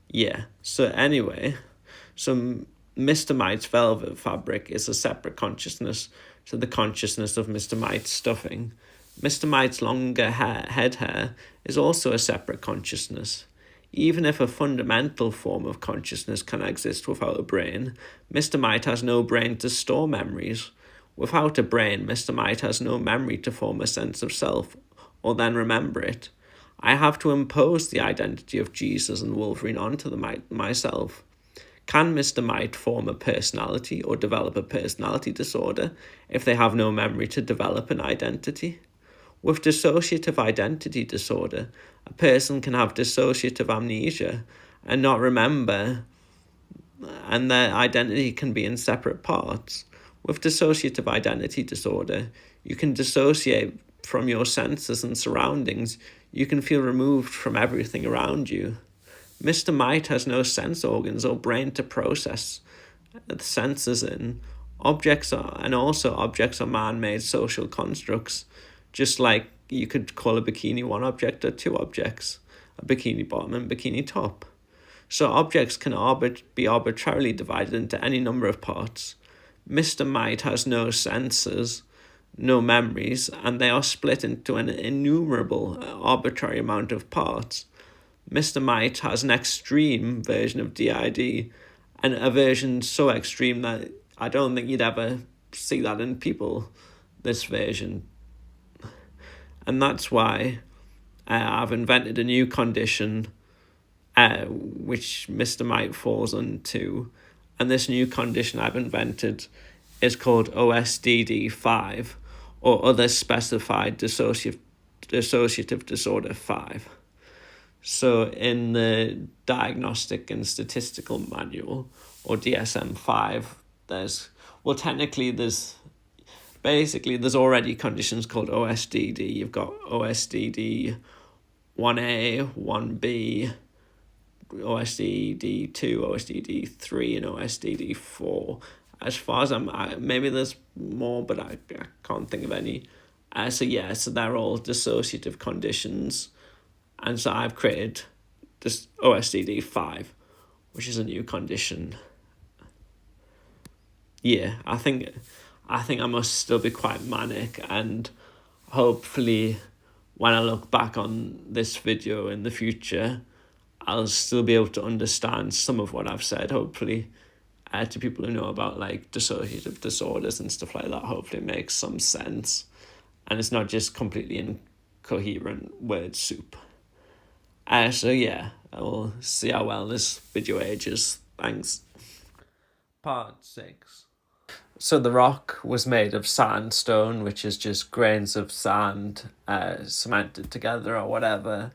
Yeah, so anyway, so Mr. Mite's velvet fabric is a separate consciousness to the consciousness of Mr. Mite's stuffing. Mr. Mite's longer head hair is also a separate consciousness. Even if a fundamental form of consciousness can exist without a brain, Mr. Mite has no brain to store memories. Without a brain, Mr. Mite has no memory to form a sense of self, or then remember it. I have to impose the identity of Jesus and Wolverine onto myself. Can Mr. Mite form a personality or develop a personality disorder if they have no memory to develop an identity? With dissociative identity disorder, a person can have dissociative amnesia and not remember, and their identity can be in separate parts. With dissociative identity disorder, you can dissociate from your senses and surroundings. You can feel removed from everything around you. Mr. Mite has no sense organs or brain to process the senses in. Objects are man-made social constructs, just like you could call a bikini one object or two objects, a bikini bottom and bikini top. So objects can be arbitrarily divided into any number of parts. Mr. Mite has no senses, no memories, and they are split into an innumerable, arbitrary amount of parts. Mr. Mite has an extreme version of DID, and a version so extreme that I don't think you'd ever see that in people, this version. And that's why I've invented a new condition which Mr. Mite falls into. And this new condition I've invented is called OSDD5, or Other Specified Dissociative Disorder 5. So in the Diagnostic and Statistical Manual, or DSM-5, there's already conditions called OSDD. You've got OSDD 1A, 1B, OSDD 2, OSDD 3, and OSDD 4. As far as maybe there's more, but I can't think of any. So they're all dissociative conditions. And so I've created this OSDD 5, which is a new condition. Yeah, I think I must still be quite manic, and hopefully when I look back on this video in the future, I'll still be able to understand some of what I've said, hopefully, to people who know about like dissociative disorders and stuff like that. Hopefully it makes some sense, and it's not just completely incoherent word soup. So yeah, I will see how well this video ages. Thanks. Part 6. So the rock was made of sandstone, which is just grains of sand cemented together or whatever.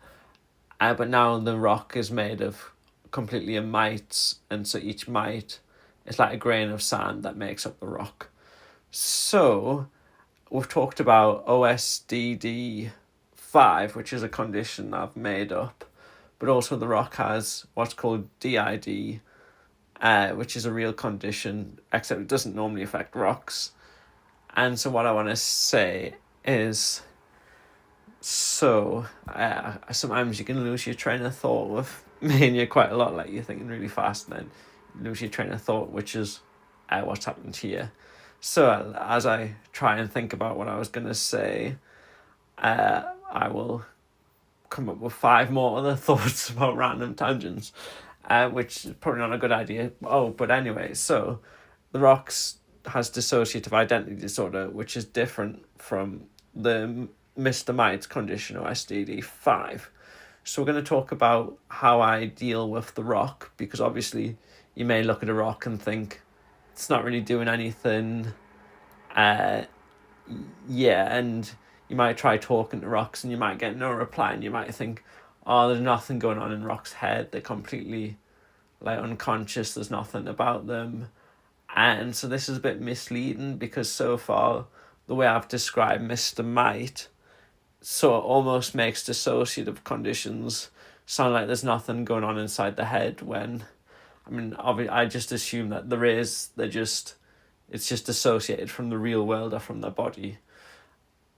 But now the rock is made of completely of mites, and so each mite is like a grain of sand that makes up the rock. So we've talked about OSDD 5, which is a condition I've made up, but also the rock has what's called DID, which is a real condition, except it doesn't normally affect rocks. And so what I want to say is, sometimes you can lose your train of thought with me and you quite a lot, like you're thinking really fast and then you lose your train of thought, which is what's happened here. So as I try and think about what I was going to say, I will come up with 5 more other thoughts about random tangents, which is probably not a good idea. But anyway, so the rocks has dissociative identity disorder, which is different from the Mr. Mite's condition, or SDD5. So we're going to talk about how I deal with the rock, because obviously you may look at a rock and think it's not really doing anything. And you might try talking to rocks and you might get no reply, and you might think, oh, there's nothing going on in rock's head. They're completely like unconscious. There's nothing about them. And so this is a bit misleading, because so far the way I've described Mr. Might sort of almost makes dissociative conditions sound like there's nothing going on inside the head, when I mean, I just assume that there is. It's just dissociated from the real world or from their body.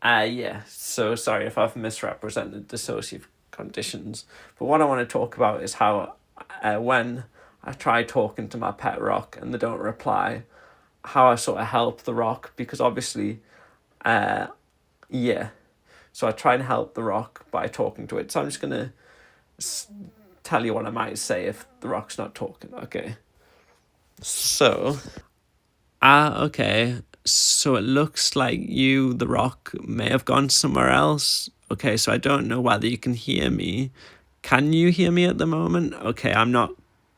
Yeah, so sorry if I've misrepresented dissociative conditions. But what I want to talk about is how when I try talking to my pet rock and they don't reply, how I sort of help the rock, because obviously, yeah. So I try and help the rock by talking to it. So I'm just going to tell you what I might say if the rock's not talking, okay? So, okay. So it looks like you, the rock, may have gone somewhere else. Okay, so I don't know whether you can hear me. Can you hear me at the moment? Okay, I'm not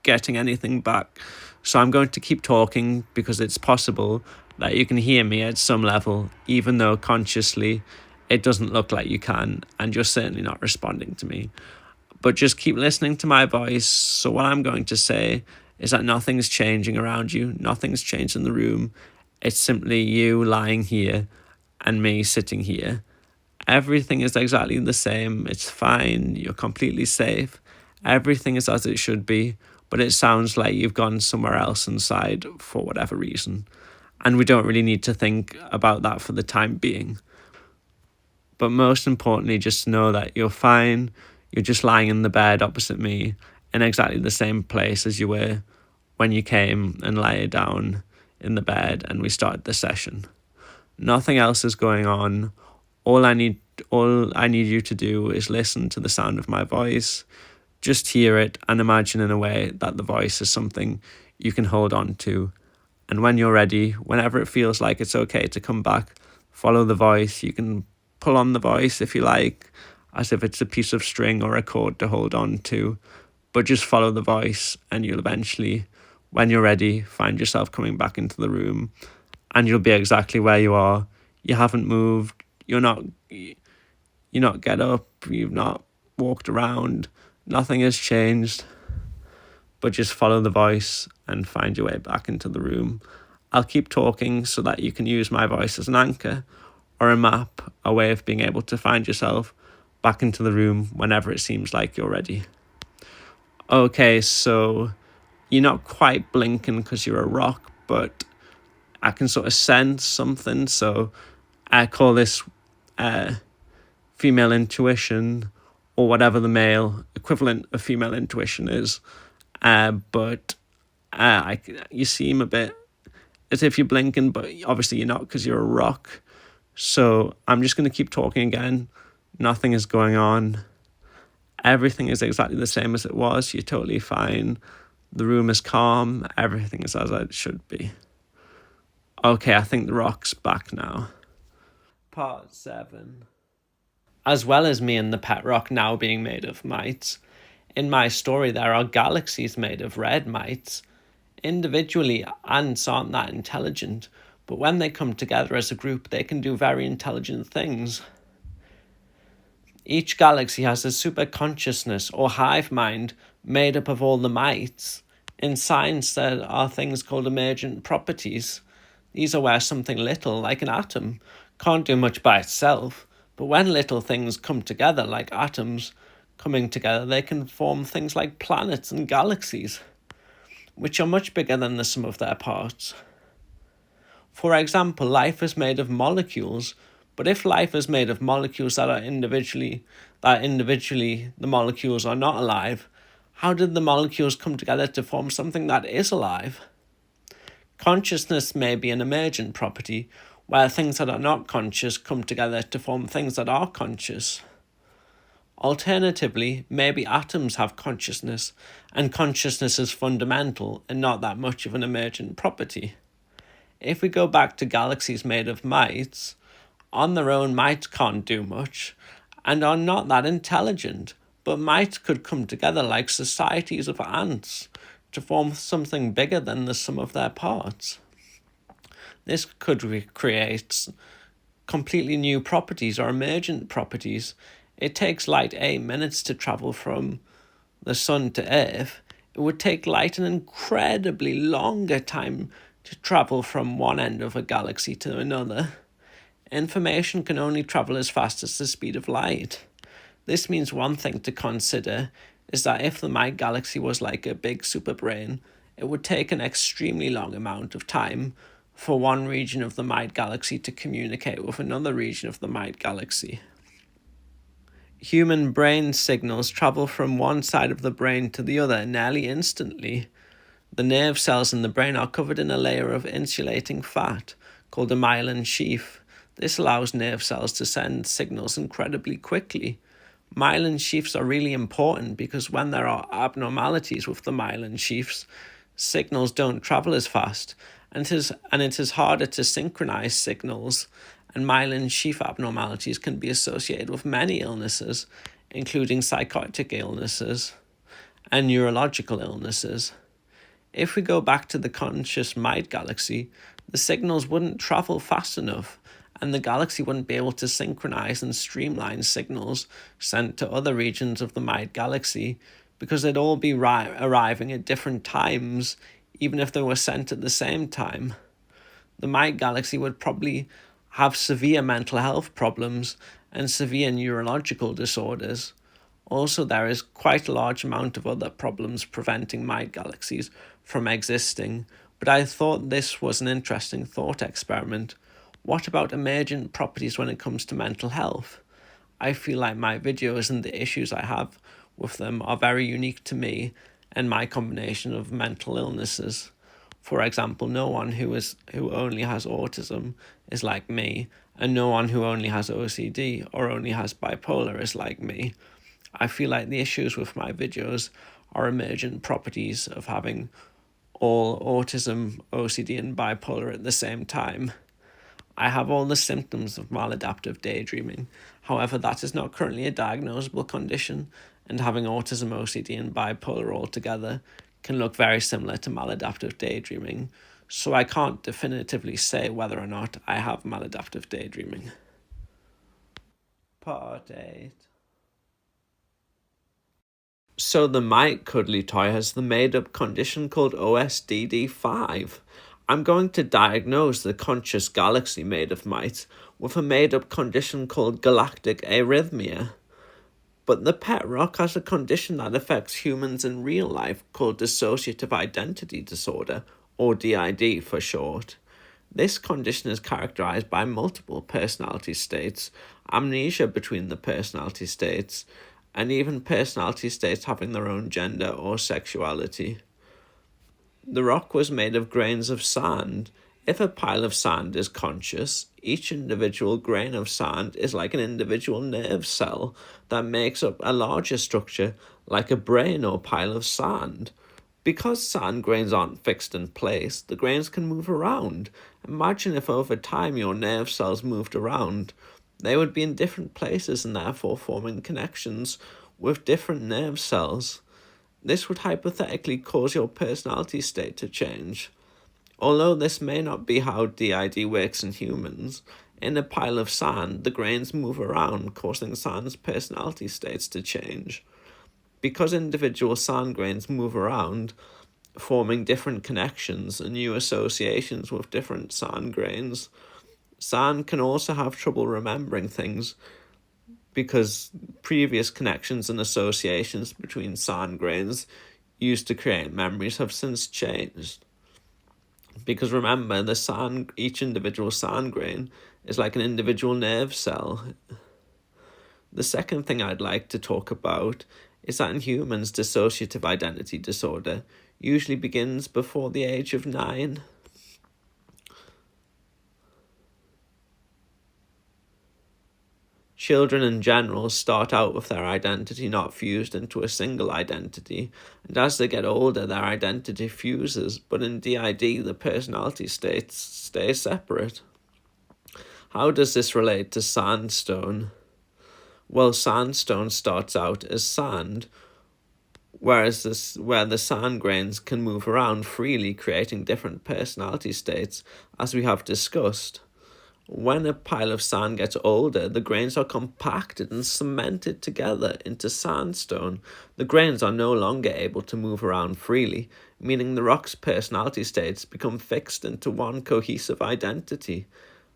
getting anything back. So I'm going to keep talking, because it's possible that you can hear me at some level, even though consciously it doesn't look like you can, and you're certainly not responding to me. But just keep listening to my voice. So what I'm going to say is that nothing's changing around you. Nothing's changed in the room. It's simply you lying here and me sitting here. Everything is exactly the same. It's fine. You're completely safe. Everything is as it should be. But it sounds like you've gone somewhere else inside for whatever reason. And we don't really need to think about that for the time being. But most importantly, just know that you're fine. You're just lying in the bed opposite me, in exactly the same place as you were when you came and lay down in the bed and we started the session. Nothing else is going on. All I need you to do is listen to the sound of my voice. Just hear it and imagine in a way that the voice is something you can hold on to. And when you're ready, whenever it feels like it's okay to come back, follow the voice. You can pull on the voice if you like, as if it's a piece of string or a cord to hold on to. But just follow the voice, and you'll eventually, when you're ready, find yourself coming back into the room, and you'll be exactly where you are. You haven't moved. You're not get up. You've not walked around. Nothing has changed. But just follow the voice and find your way back into the room. I'll keep talking so that you can use my voice as an anchor or a map, a way of being able to find yourself back into the room whenever it seems like you're ready. Okay, so you're not quite blinking because you're a rock, but I can sort of sense something. So I call this female intuition, or whatever the male equivalent of female intuition is. But you seem a bit as if you're blinking, but obviously you're not, because you're a rock. So I'm just going to keep talking again. Nothing is going on. Everything is exactly the same as it was. You're totally fine. The room is calm. Everything is as it should be. Okay, I think the rock's back now. Part 7. As well as me and the pet rock now being made of mites, in my story there are galaxies made of red mites. Individually, ants aren't that intelligent, but when they come together as a group, they can do very intelligent things. Each galaxy has a superconsciousness or hive mind made up of all the mites. In science, there are things called emergent properties. These are where something little, like an atom, can't do much by itself, but when little things come together, like atoms coming together, they can form things like planets and galaxies, which are much bigger than the sum of their parts. For example, life is made of molecules, but if life is made of molecules that individually the molecules are not alive, how did the molecules come together to form something that is alive? Consciousness may be an emergent property, where things that are not conscious come together to form things that are conscious. Alternatively, maybe atoms have consciousness, and consciousness is fundamental and not that much of an emergent property. If we go back to galaxies made of mites, on their own mites can't do much, and are not that intelligent, but mites could come together like societies of ants to form something bigger than the sum of their parts. This could create completely new properties or emergent properties. It takes light 8 minutes to travel from the sun to Earth. It would take light an incredibly longer time to travel from one end of a galaxy to another. Information can only travel as fast as the speed of light. This means one thing to consider is that if the Mite Galaxy was like a big superbrain, it would take an extremely long amount of time for one region of the Mite Galaxy to communicate with another region of the Mite Galaxy. Human brain signals travel from one side of the brain to the other nearly instantly. The nerve cells in the brain are covered in a layer of insulating fat called a myelin sheath. This allows nerve cells to send signals incredibly quickly. Myelin sheaths are really important because when there are abnormalities with the myelin sheaths, signals don't travel as fast, and it is harder to synchronize signals, and myelin sheath abnormalities can be associated with many illnesses, including psychotic illnesses and neurological illnesses. If we go back to the conscious Mite Galaxy, the signals wouldn't travel fast enough, and the galaxy wouldn't be able to synchronize and streamline signals sent to other regions of the Mite Galaxy because they'd all be arriving at different times, even if they were sent at the same time. The Mite Galaxy would probably have severe mental health problems and severe neurological disorders. Also, there is quite a large amount of other problems preventing Mite Galaxies from existing, but I thought this was an interesting thought experiment. What about emergent properties when it comes to mental health? I feel like my videos and the issues I have with them are very unique to me and my combination of mental illnesses. For example, no one who only has autism is like me, and no one who only has OCD or only has bipolar is like me. I feel like the issues with my videos are emergent properties of having all autism, OCD, and bipolar at the same time. I have all the symptoms of maladaptive daydreaming. However, that is not currently a diagnosable condition, and having autism, OCD, and bipolar all together can look very similar to maladaptive daydreaming, so I can't definitively say whether or not I have maladaptive daydreaming. Part 8. So the Mite Cuddly Toy has the made-up condition called OSDD5. I'm going to diagnose the conscious galaxy made of mites with a made-up condition called galactic arrhythmia. But the pet rock has a condition that affects humans in real life called dissociative identity disorder, or DID for short. This condition is characterized by multiple personality states, amnesia between the personality states, and even personality states having their own gender or sexuality. The rock was made of grains of sand. If a pile of sand is conscious, each individual grain of sand is like an individual nerve cell that makes up a larger structure like a brain or pile of sand. Because sand grains aren't fixed in place, the grains can move around. Imagine if over time your nerve cells moved around. They would be in different places and therefore forming connections with different nerve cells. This would hypothetically cause your personality state to change. Although this may not be how DID works in humans, in a pile of sand, the grains move around, causing sand's personality states to change. Because individual sand grains move around, forming different connections and new associations with different sand grains, sand can also have trouble remembering things because previous connections and associations between sand grains used to create memories have since changed. Because remember, each individual sand grain is like an individual nerve cell. The second thing I'd like to talk about is that in humans, dissociative identity disorder usually begins before the age of 9. Children in general start out with their identity not fused into a single identity, and as they get older their identity fuses, but in DID the personality states stay separate. How does this relate to sandstone? Well, sandstone starts out as sand, where the sand grains can move around freely, creating different personality states, as we have discussed. When a pile of sand gets older, the grains are compacted and cemented together into sandstone. The grains are no longer able to move around freely, meaning the rock's personality states become fixed into one cohesive identity.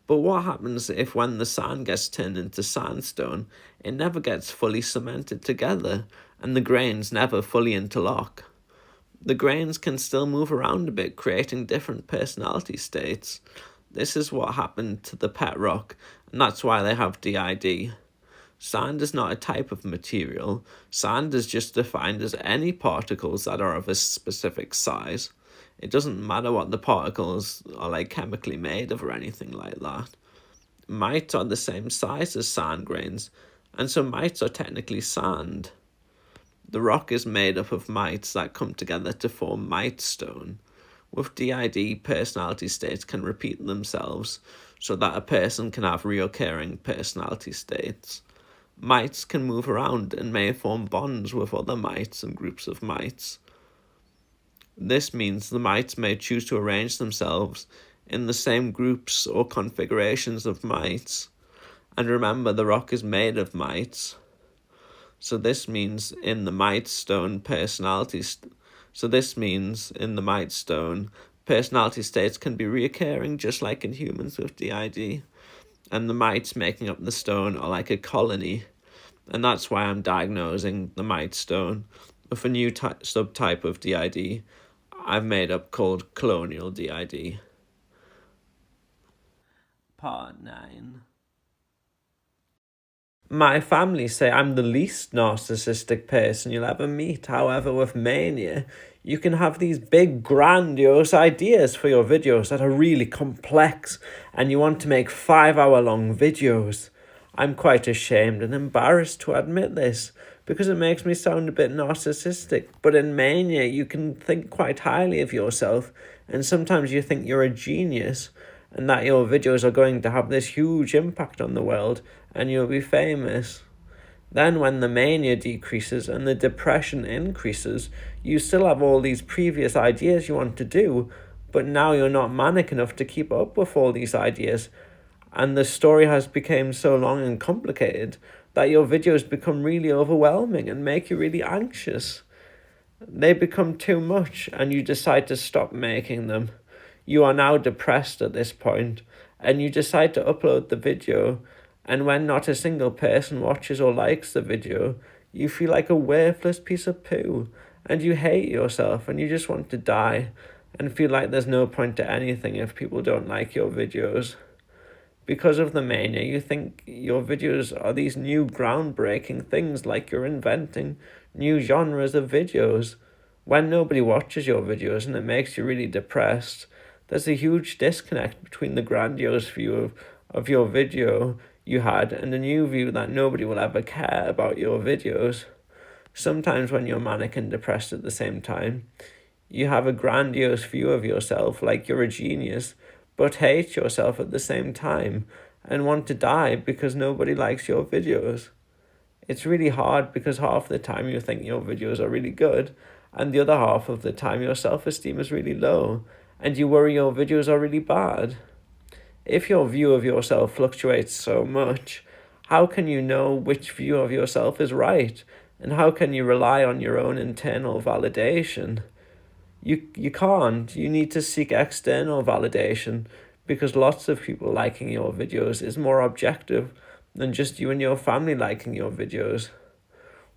But what happens if when the sand gets turned into sandstone, it never gets fully cemented together, and the grains never fully interlock? The grains can still move around a bit, creating different personality states. This is what happened to the pet rock, and that's why they have DID. Sand is not a type of material. Sand is just defined as any particles that are of a specific size. It doesn't matter what the particles are like chemically made of or anything like that. Mites are the same size as sand grains, and so mites are technically sand. The rock is made up of mites that come together to form mite stone. With DID, personality states can repeat themselves so that a person can have reoccurring personality states. Mites can move around and may form bonds with other mites and groups of mites. This means the mites may choose to arrange themselves in the same groups or configurations of mites. And remember, the rock is made of mites. So this means in the mite stone personality states can be reoccurring just like in humans with DID. And the mites making up the stone are like a colony. And that's why I'm diagnosing the mite stone with a new subtype of DID I've made up called colonial DID. Part 9. My family say I'm the least narcissistic person you'll ever meet. However, with mania, you can have these big, grandiose ideas for your videos that are really complex, and you want to make 5-hour-long videos. I'm quite ashamed and embarrassed to admit this, because it makes me sound a bit narcissistic. But in mania, you can think quite highly of yourself, and sometimes you think you're a genius, and that your videos are going to have this huge impact on the world, and you'll be famous. Then when the mania decreases and the depression increases, you still have all these previous ideas you want to do, but now you're not manic enough to keep up with all these ideas, and the story has become so long and complicated that your videos become really overwhelming and make you really anxious. They become too much and you decide to stop making them. You are now depressed at this point, and you decide to upload the video, and when not a single person watches or likes the video, you feel like a worthless piece of poo, and you hate yourself, and you just want to die, and feel like there's no point to anything if people don't like your videos. Because of the mania, you think your videos are these new groundbreaking things, like you're inventing new genres of videos. When nobody watches your videos and it makes you really depressed, there's a huge disconnect between the grandiose view of your video you had and the new view that nobody will ever care about your videos. Sometimes when you're manic and depressed at the same time, you have a grandiose view of yourself like you're a genius, but hate yourself at the same time and want to die because nobody likes your videos. It's really hard because half the time you think your videos are really good, and the other half of the time your self-esteem is really low, and you worry your videos are really bad. If your view of yourself fluctuates so much, how can you know which view of yourself is right? And how can you rely on your own internal validation? You can't. You need to seek external validation, because lots of people liking your videos is more objective than just you and your family liking your videos.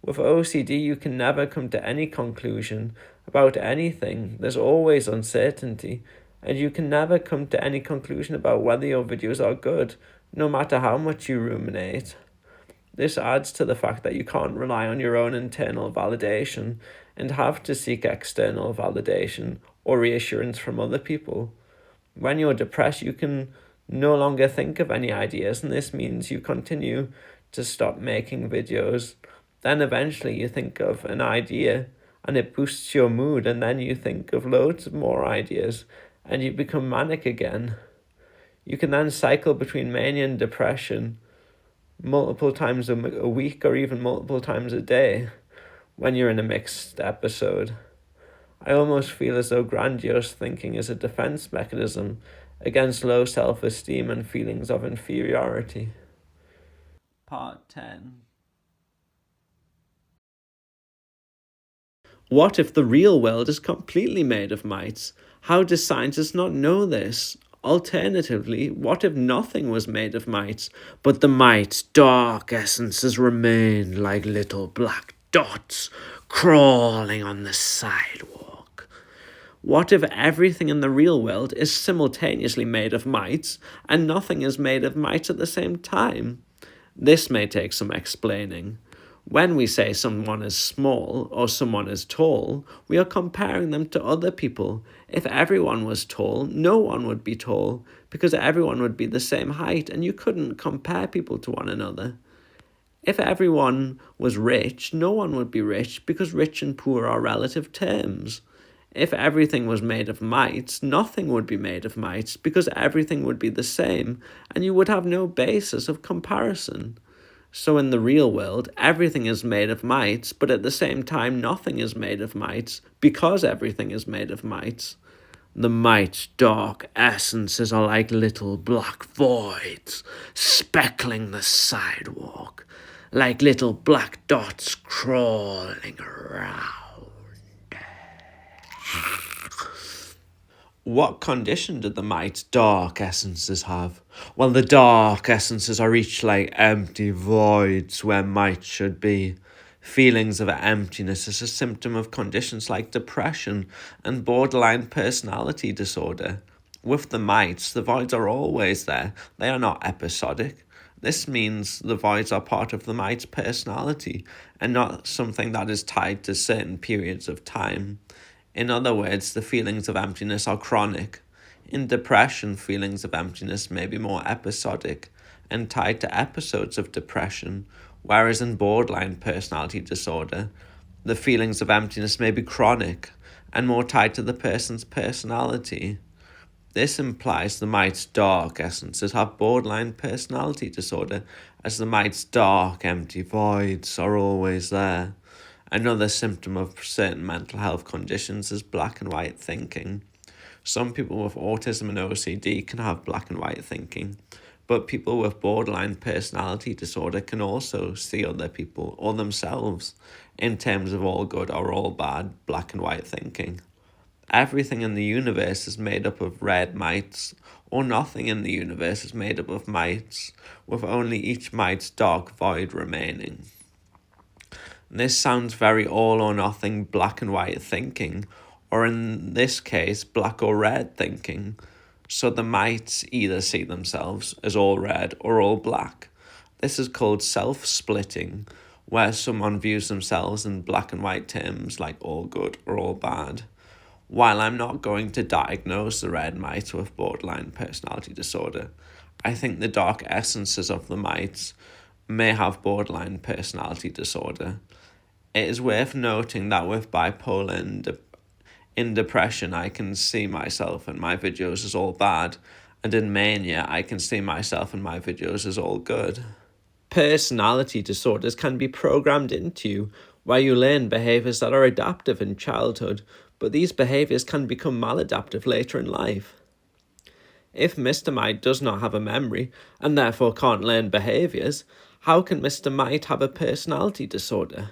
With OCD, you can never come to any conclusion about anything. There's always uncertainty, and you can never come to any conclusion about whether your videos are good, no matter how much you ruminate. This adds to the fact that you can't rely on your own internal validation and have to seek external validation or reassurance from other people. When you're depressed, you can no longer think of any ideas, and this means you continue to stop making videos. Then eventually you think of an idea and it boosts your mood, and then you think of loads of more ideas and you become manic again. You can then cycle between mania and depression multiple times a week or even multiple times a day when you're in a mixed episode. I almost feel as though grandiose thinking is a defense mechanism against low self-esteem and feelings of inferiority. Part 10. What if the real world is completely made of mites? How do scientists not know this? Alternatively, what if nothing was made of mites, but the mites' dark essences remained like little black dots crawling on the sidewalk? What if everything in the real world is simultaneously made of mites and nothing is made of mites at the same time? This may take some explaining. When we say someone is small or someone is tall, we are comparing them to other people. If everyone was tall, no one would be tall, because everyone would be the same height and you couldn't compare people to one another. If everyone was rich, no one would be rich, because rich and poor are relative terms. If everything was made of mites, nothing would be made of mites, because everything would be the same and you would have no basis of comparison. So in the real world, everything is made of mites, but at the same time, nothing is made of mites, because everything is made of mites. The mites' dark essences are like little black voids, speckling the sidewalk, like little black dots crawling around. What condition did the mites' dark essences have? Well, the dark essences are each like empty voids where mites should be. Feelings of emptiness is a symptom of conditions like depression and borderline personality disorder. With the mites, the voids are always there. They are not episodic. This means the voids are part of the mite's personality and not something that is tied to certain periods of time. In other words, the feelings of emptiness are chronic. In depression, feelings of emptiness may be more episodic and tied to episodes of depression, whereas in borderline personality disorder, the feelings of emptiness may be chronic and more tied to the person's personality. This implies the mite's dark essences have borderline personality disorder, as the mite's dark, empty voids are always there. Another symptom of certain mental health conditions is black and white thinking. Some people with autism and OCD can have black and white thinking, but people with borderline personality disorder can also see other people or themselves in terms of all good or all bad black and white thinking. Everything in the universe is made up of red mites, or nothing in the universe is made up of mites, with only each mite's dark void remaining. This sounds very all or nothing black and white thinking, or in this case, black or red thinking. So the mites either see themselves as all red or all black. This is called self-splitting, where someone views themselves in black and white terms like all good or all bad. While I'm not going to diagnose the red mite with borderline personality disorder, I think the dark essences of the mites may have borderline personality disorder. It is worth noting that with bipolar and in depression, I can see myself in my videos as all bad, and in mania, I can see myself in my videos as all good. Personality disorders can be programmed into you, where you learn behaviours that are adaptive in childhood, but these behaviours can become maladaptive later in life. If Mr. Mite does not have a memory, and therefore can't learn behaviours, how can Mr. Mite have a personality disorder?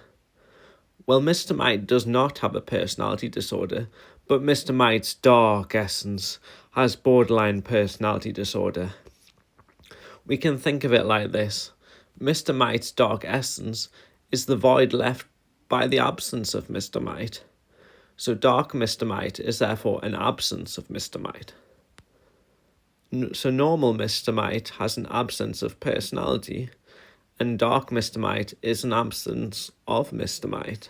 Well, Mr. Mite does not have a personality disorder, but Mr. Mite's dark essence has borderline personality disorder. We can think of it like this. Mr. Mite's dark essence is the void left by the absence of Mr. Mite. So dark Mr. Mite is therefore an absence of Mr. Mite. So normal Mr. Mite has an absence of personality, and dark Mr. Mite is an absence of Mr. Mite.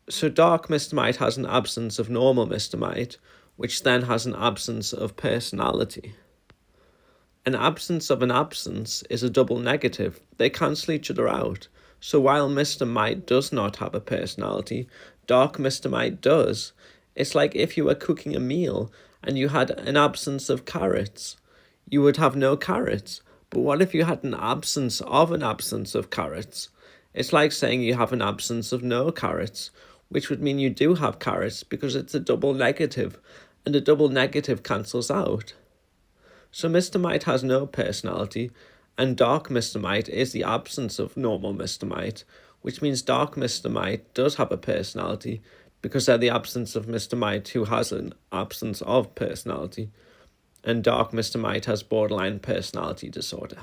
So dark Mr. Mite has an absence of normal Mr. Mite, which then has an absence of personality. An absence of an absence is a double negative. They cancel each other out. So while Mr. Mite does not have a personality, dark Mr. Mite does. It's like if you were cooking a meal and you had an absence of carrots. You would have no carrots. But what if you had an absence of carrots? It's like saying you have an absence of no carrots, which would mean you do have carrots because it's a double negative. and a double negative cancels out. So Mr. Mite has no personality, and Dark Mr. Mite is the absence of normal Mr. Mite, which means Dark Mr. Mite does have a personality because they're the absence of Mr. Mite who has an absence of personality, and Dark Mr. Mite has borderline personality disorder.